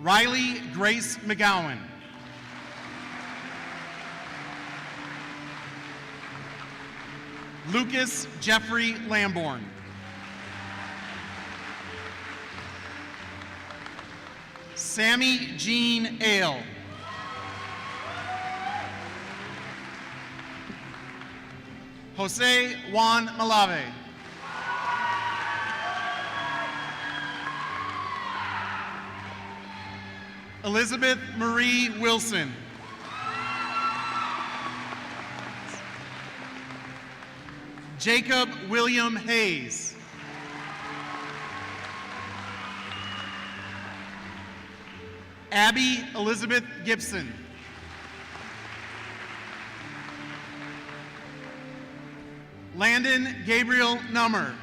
Speaker 4: Riley Grace McGowan. Lucas Jeffrey Lamborn. Sammy Jean Ale. Jose Juan Malave. Elizabeth Marie Wilson. Jacob William Hayes. Abby Elizabeth Gibson. Landon Gabriel Nummer.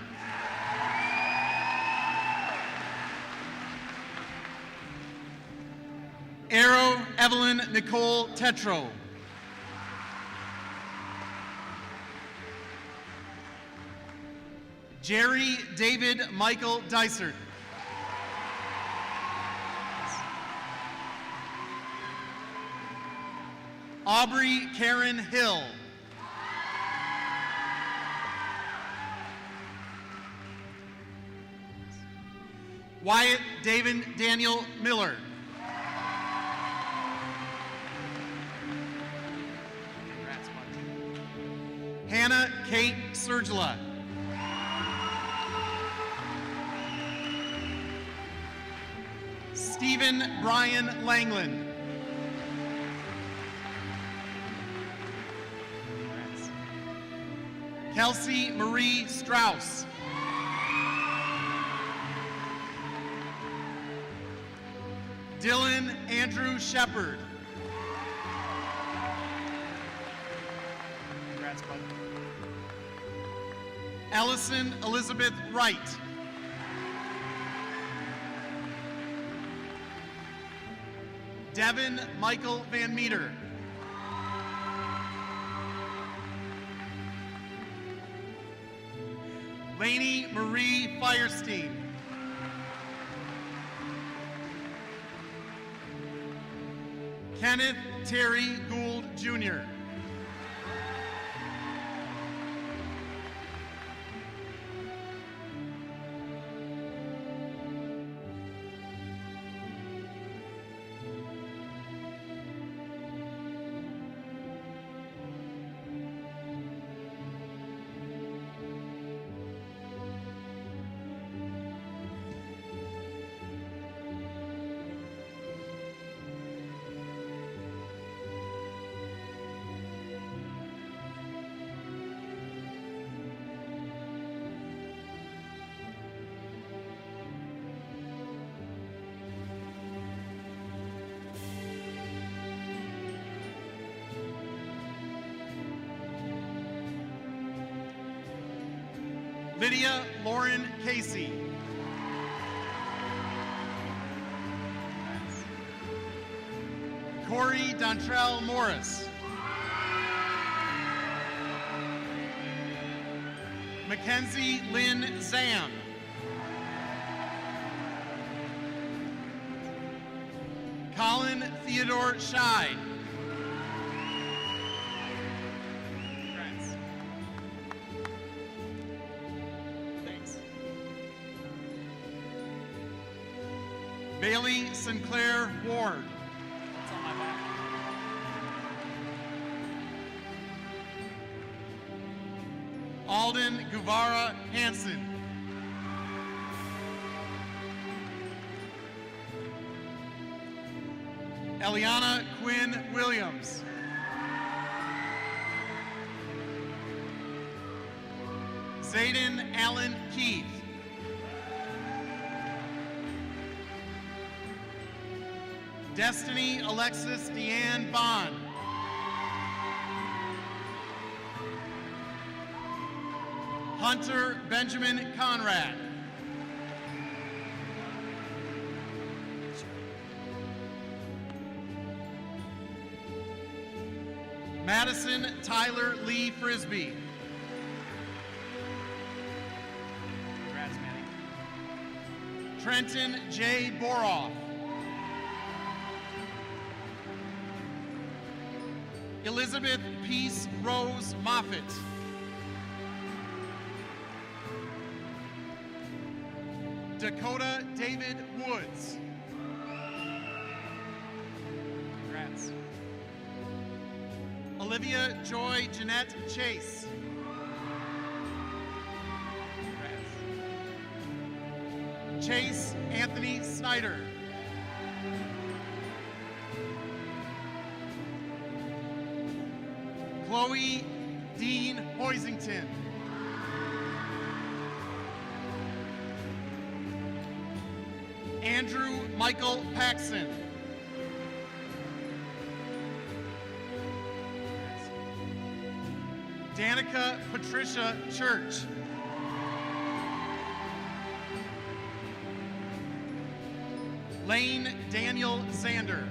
Speaker 4: Arrow Evelyn Nicole Tetro. Jerry David Michael Dysert. Aubrey Karen Hill. Wyatt David Daniel Miller. Hannah Kate Sergila. Stephen Brian Langland. Kelsey Marie Strauss. Dylan Andrew Shepard. Congrats, bud. Ellison Elizabeth Wright. Devin Michael Van Meter. Laney Marie Firestein. Kenneth Terry Gould, Jr. Lydia Lauren Casey. Corey Dontrell Morris. Mackenzie Lynn Zam. Colin Theodore Scheid. Bailey Sinclair Ward. That's on my back. Alden Guevara Hansen. Eliana Quinn Williams. Zayden Allen Keith. Destiny Alexis Deanne Bond. Hunter Benjamin Conrad. Madison Tyler Lee Frisbee. Congrats, Maddie. Trenton J. Boroff. Elizabeth Peace Rose Moffitt. Dakota David Woods. Congrats. Olivia Joy Jeanette Chase. Congrats. Chase Anthony Snyder. Chloe Dean Hoisington. Andrew Michael Paxson. Danica Patricia Church. Lane Daniel Zander.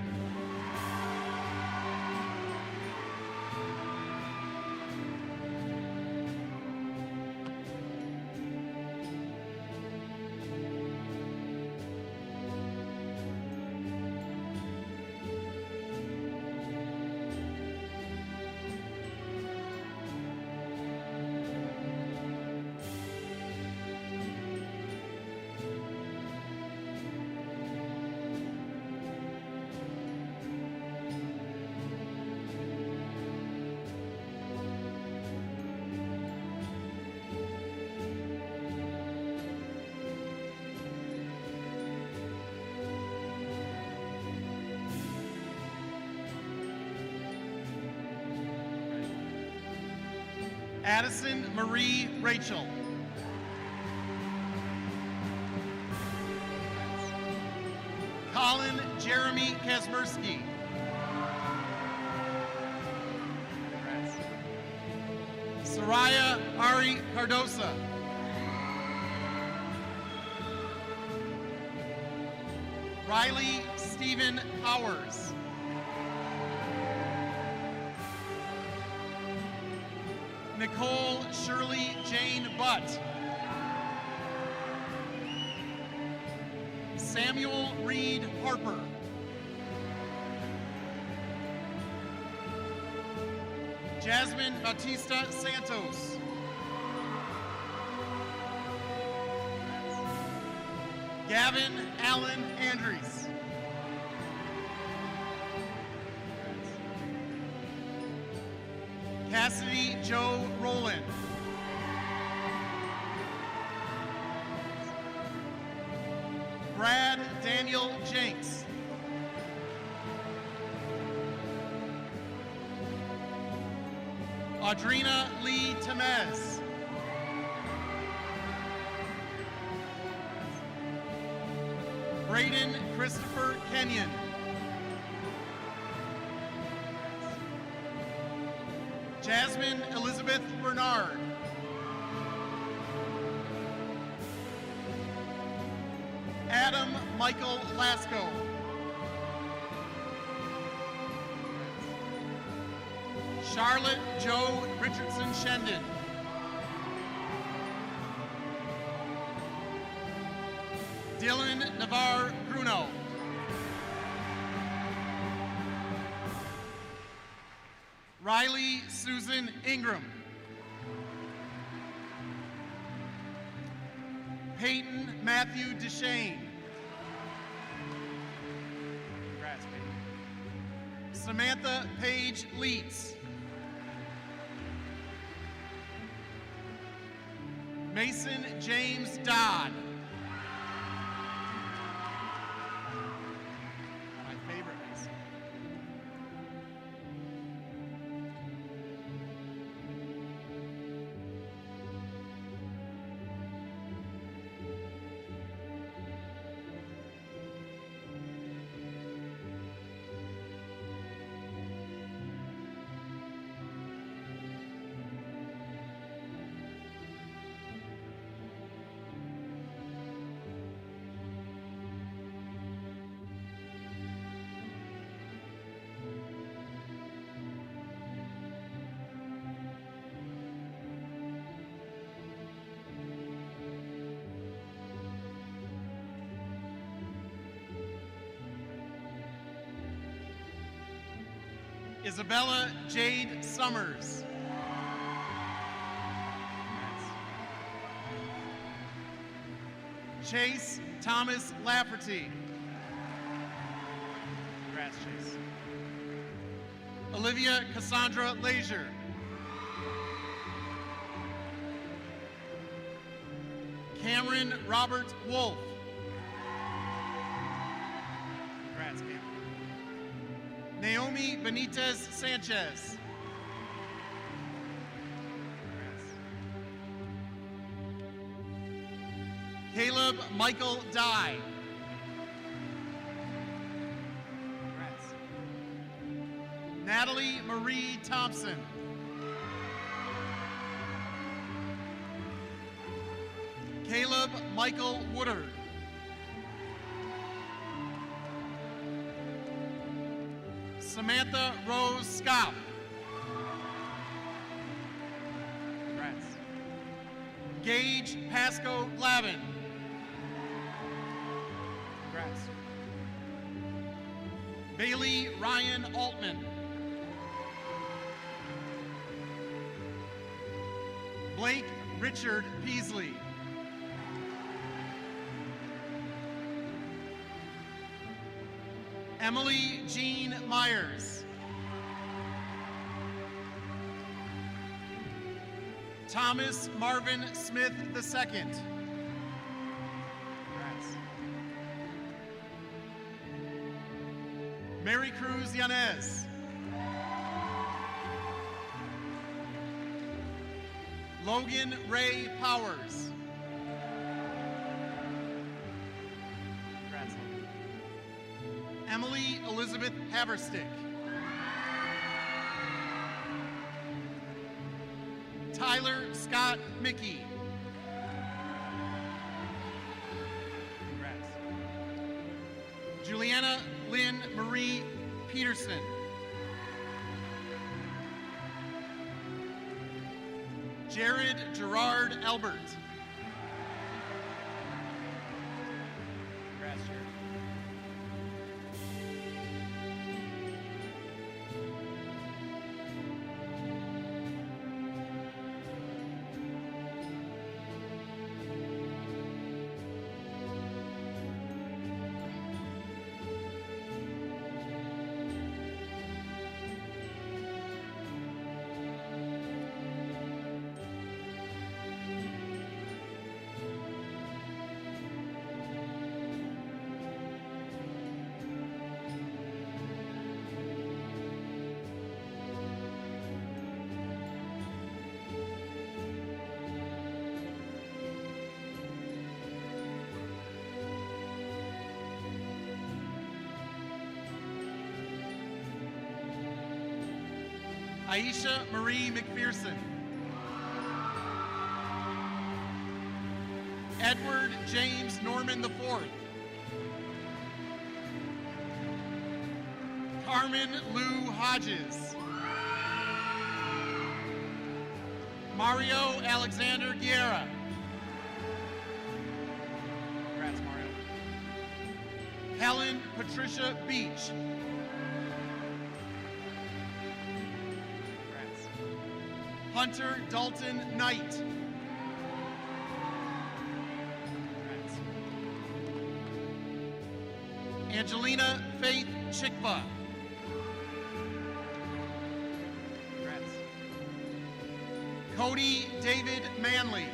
Speaker 4: Addison Marie Rachel. Colin Jeremy Kazmersky. Soraya Ari Cardosa. Riley Stephen Powers. Nicole Shirley Jane Butt. Samuel Reed Harper. Jasmine Bautista Santos. Gavin Allen Andrews. Cassidy Joe Rowland. Brad Daniel Jenks. Audrina Lee Temez. Braden Christopher Kenyon. Jasmine Elizabeth Bernard. Adam Michael Lasco. Charlotte Joe Richardson Shendon. Dylan Navarre Bruno. Riley Susan Ingram. Peyton Matthew Deshane. Congrats, Peyton. Samantha Paige Leets. Mason James Dodd. My favorite Mason. Isabella Jade Summers. Chase Thomas Lafferty. Congrats, Chase. Olivia Cassandra Leisure. Cameron Robert Wolf. Congrats, Cameron. Naomi Benitez Sanchez. Congrats. Caleb Michael Dye. Congrats. Natalie Marie Thompson. Caleb Michael Woodard. Samantha Rose Scott. Congrats. Gage Pasco Glavin. Congrats. Bailey Ryan Altman. Blake Richard Peasley. Emily Jean Myers. Thomas Marvin Smith II. Congrats. Mary Cruz Yanez. Logan Ray Powers. Congrats, Logan. Emily Elizabeth Haverstick. Tyler Scott Mickey. Congrats. Juliana Lynn Marie Peterson. Jared Gerard Albert. Congrats, Jared. Aisha Marie McPherson. Edward James Norman IV. Carmen Lou Hodges. Mario Alexander Guerra. Congrats, Mario. Helen Patricia Beach. Hunter Dalton Knight. Congrats. Angelina Faith Chickva. Congrats. Cody David Manley.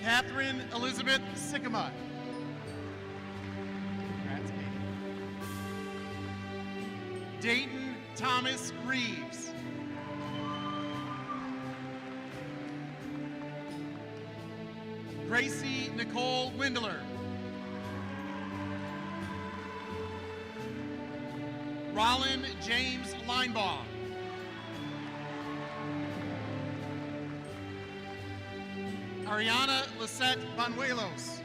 Speaker 4: Catherine Elizabeth Sycamore. Congrats, Katie. Dayton Thomas Reeves. Gracie Nicole Windler. Rollin James Linebaugh. Ariana Lisette Banuelos.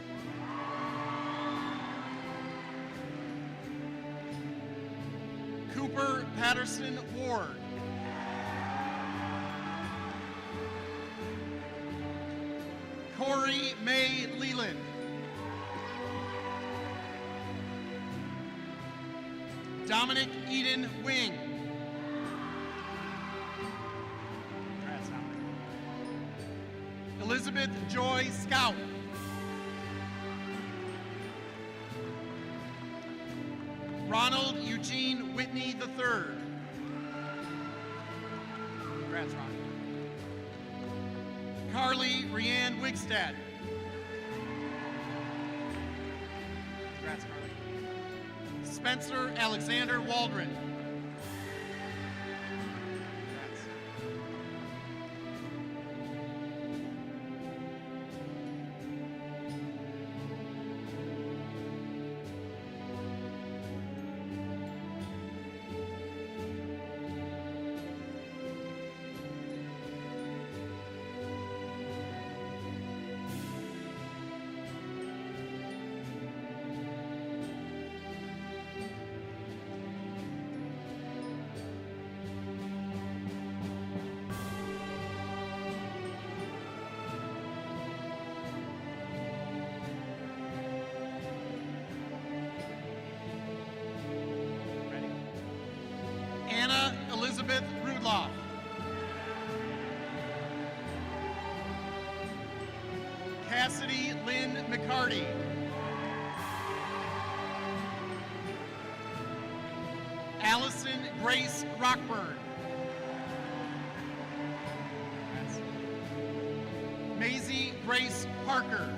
Speaker 4: Cooper Patterson Ward. Corey May Leland. Dominic Eden Wing. Congrats, Dominic. Elizabeth Joy Scout. Ronald Eugene Whitney III. Congrats, Ronald. Carly Rianne Wigstad. Congrats, Carly. Spencer Alexander Waldron. Congrats. Anna Elizabeth Rudloff. Cassidy Lynn McCarty. Allison Grace Rockburn. Maisie Grace Parker.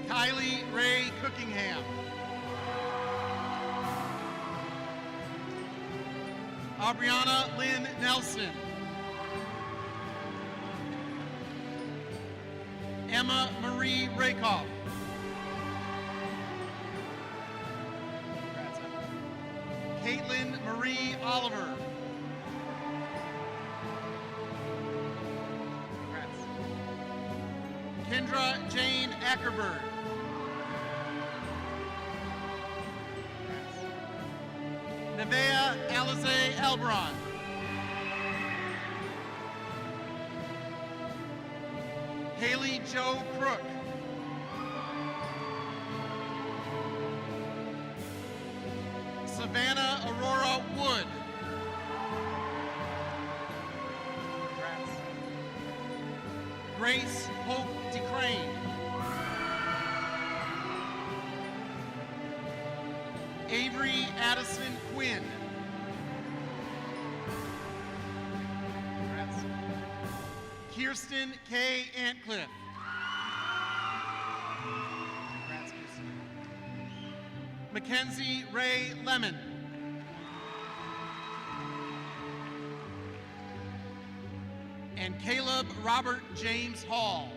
Speaker 4: Kylie Ray Cookingham. Aubriana Lynn Nelson. Emma Marie Rakoff. Caitlin Marie Oliver. Kendra Jane Ackerberg. Nevea Alize Elbron. Haley Jo Crook. Savannah Aurora Wood. Grace Hope DeCrane. Avery Addison Quinn. Congrats. Kirsten K. Antcliffe. Congrats, Kirsten. Mackenzie Ray Lemon. And Caleb Robert James Hall.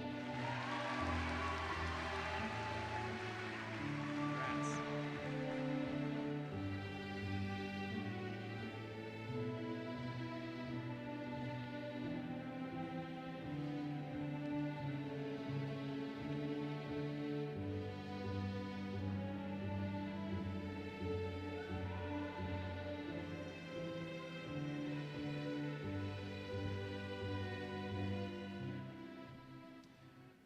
Speaker 4: Congrats.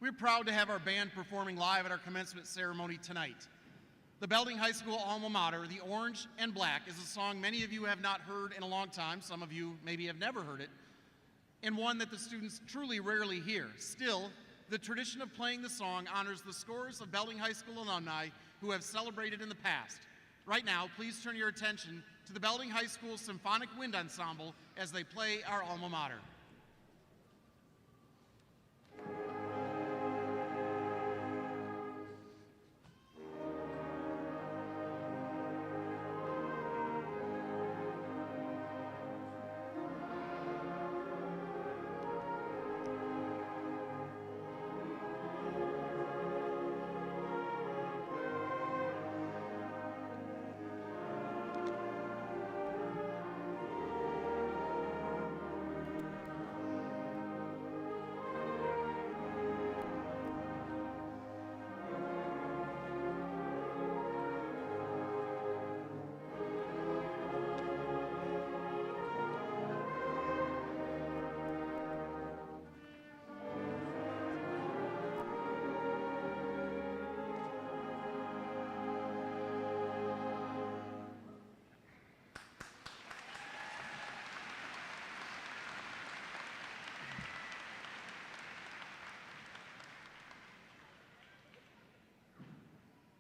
Speaker 4: We're proud to have our band performing live at our commencement ceremony tonight. The Belding High School alma mater, The Orange and Black, is a song many of you have not heard in a long time. Some of you maybe have never heard it, and one that the students truly rarely hear. Still, the tradition of playing the song honors the scores of Belding High School alumni who have celebrated in the past. Right now, please turn your attention to the Belding High School Symphonic Wind Ensemble as they play our alma mater.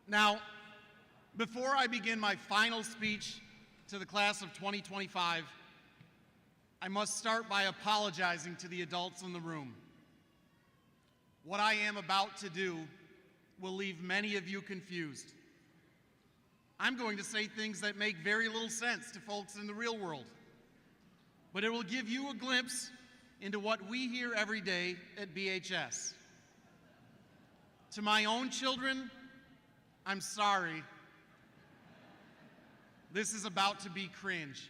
Speaker 4: Now, before I begin my final speech to the class of 2025, I must start by apologizing to the adults in the room. What I am about to do will leave many of you confused. I'm going to say things that make very little sense to folks in the real world, but it will give you a glimpse into what we hear every day at BHS. To my own children, I'm sorry. This is about to be cringe.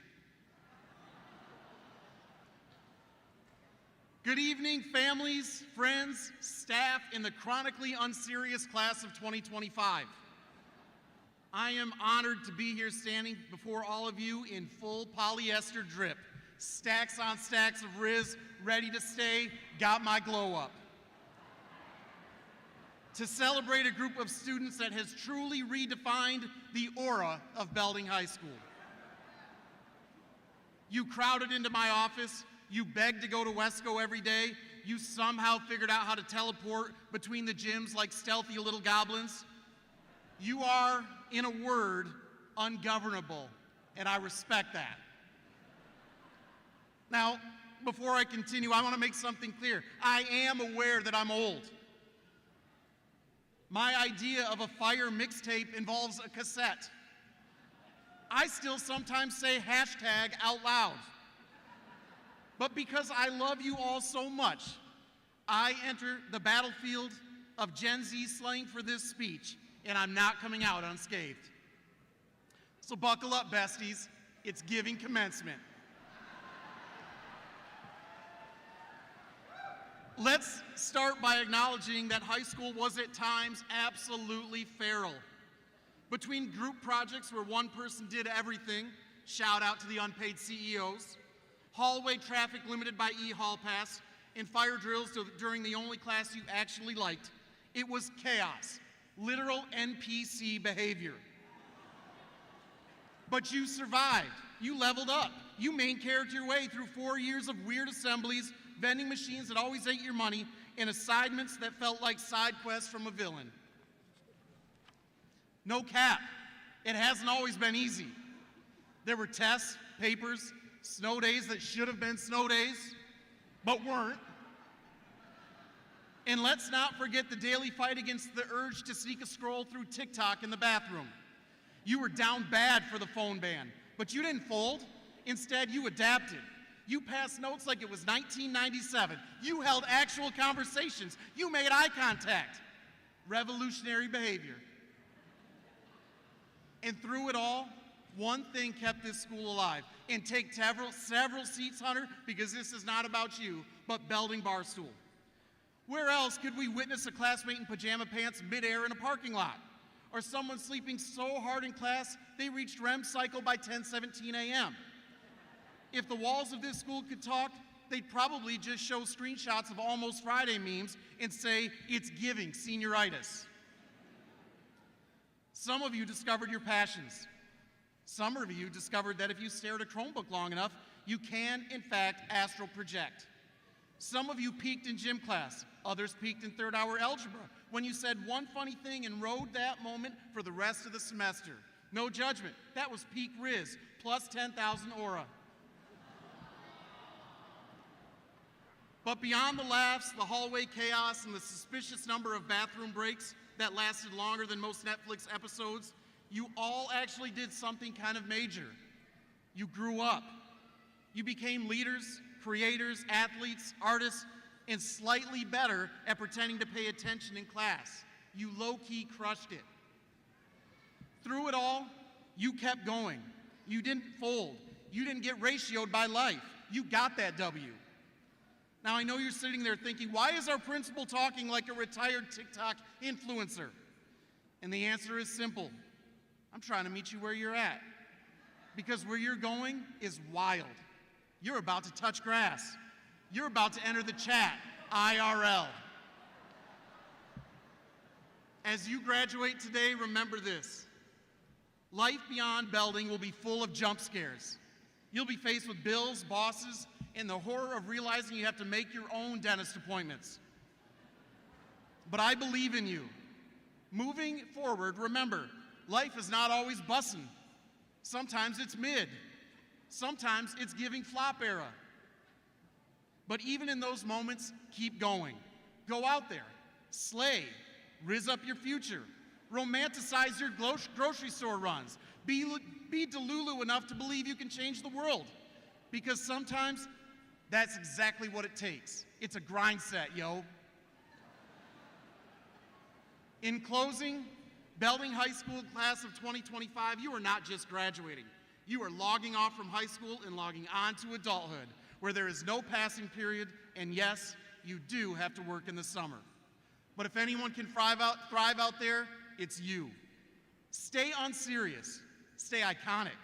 Speaker 4: Good evening, families, friends, staff in the chronically unserious class of 2025. I am honored to be here standing before all of you in full polyester drip, stacks on stacks of Riz, ready to stay, got my glow up. To celebrate a group of students that has truly redefined the aura of Belding High School. You crowded into my office, you begged to go to Wesco every day, you somehow figured out how to teleport between the gyms like stealthy little goblins. You are, in a word, ungovernable, and I respect that. Now, before I continue, I want to make something clear. I am aware that I'm old. My idea of a fire mixtape involves a cassette. I still sometimes say hashtag out loud. But because I love you all so much, I enter the battlefield of Gen Z slang for this speech, and I'm not coming out unscathed. So buckle up, besties. It's giving commencement. Let's start by acknowledging that high school was at times absolutely feral. Between group projects where one person did everything, shout out to the unpaid CEOs, hallway traffic limited by e-hall pass, and fire drills during the only class you actually liked, it was chaos, literal NPC behavior. But you survived, you leveled up, you main character your way through 4 years of weird assemblies, vending machines that always ate your money, and assignments that felt like side quests from a villain. No cap, it hasn't always been easy. There were tests, papers, snow days that should have been snow days, but weren't. And let's not forget the daily fight against the urge to sneak a scroll through TikTok in the bathroom. You were down bad for the phone ban, but you didn't fold. Instead, you adapted. You passed notes like it was 1997. You held actual conversations. You made eye contact. Revolutionary behavior. And through it all, one thing kept this school alive. And take several seats, Hunter, because this is not about you, but Belding Barstool. Where else could we witness a classmate in pajama pants midair in a parking lot? Or someone sleeping so hard in class they reached REM cycle by 10:17 a.m.? If the walls of this school could talk, they'd probably just show screenshots of Almost Friday memes and say, it's giving senioritis. Some of you discovered your passions. Some of you discovered that if you stare at a Chromebook long enough, you can, in fact, astral project. Some of you peaked in gym class. Others peaked in third-hour algebra when you said one funny thing and rode that moment for the rest of the semester. No judgment. That was peak Riz, plus 10,000 aura. But beyond the laughs, the hallway chaos, and the suspicious number of bathroom breaks that lasted longer than most Netflix episodes, you all actually did something kind of major. You grew up. You became leaders, creators, athletes, artists, and slightly better at pretending to pay attention in class. You low-key crushed it. Through it all, you kept going. You didn't fold. You didn't get ratioed by life. You got that W. Now, I know you're sitting there thinking, why is our principal talking like a retired TikTok influencer? And the answer is simple. I'm trying to meet you where you're at. Because where you're going is wild. You're about to touch grass. You're about to enter the chat, IRL. As you graduate today, remember this. Life beyond Belding will be full of jump scares. You'll be faced with bills, bosses, and the horror of realizing you have to make your own dentist appointments. But I believe in you. Moving forward, remember, life is not always bussin'. Sometimes it's mid. Sometimes it's giving flop era. But even in those moments, keep going. Go out there, slay, riz up your future, romanticize your grocery store runs, be Delulu enough to believe you can change the world. Because sometimes that's exactly what it takes. It's a grind set, yo. In closing, Belding High School class of 2025, you are not just graduating. You are logging off from high school and logging on to adulthood, where there is no passing period, and yes, you do have to work in the summer. But if anyone can thrive out there, it's you. Stay unserious, stay iconic,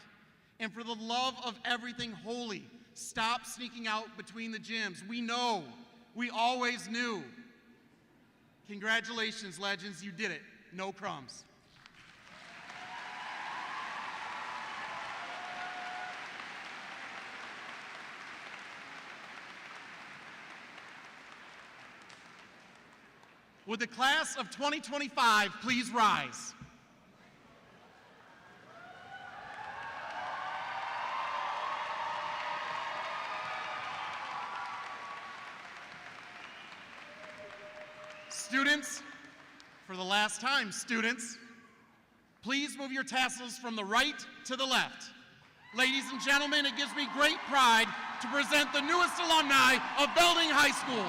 Speaker 4: and for the love of everything holy, stop sneaking out between the gyms. We know, we always knew. Congratulations, legends, you did it. No crumbs. Would the class of 2025 please rise? Students, for the last time, students, please move your tassels from the right to the left. Ladies and gentlemen, it gives me great pride to present the newest alumni of Belding High School.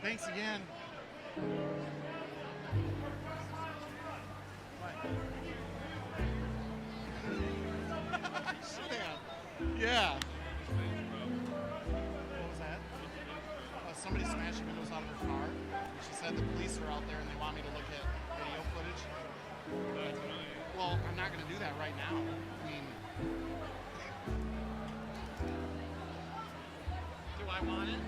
Speaker 4: Thanks again. Should have. Yeah. What was that? Somebody smashed windows out of her car. She said the police are out there and they want me to look at video footage. Well, I'm not going to do that right now. I mean, do I want it?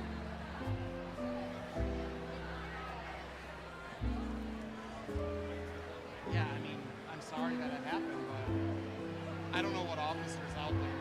Speaker 4: Yeah, I mean, I'm sorry that it happened, but I don't know what officer's out there.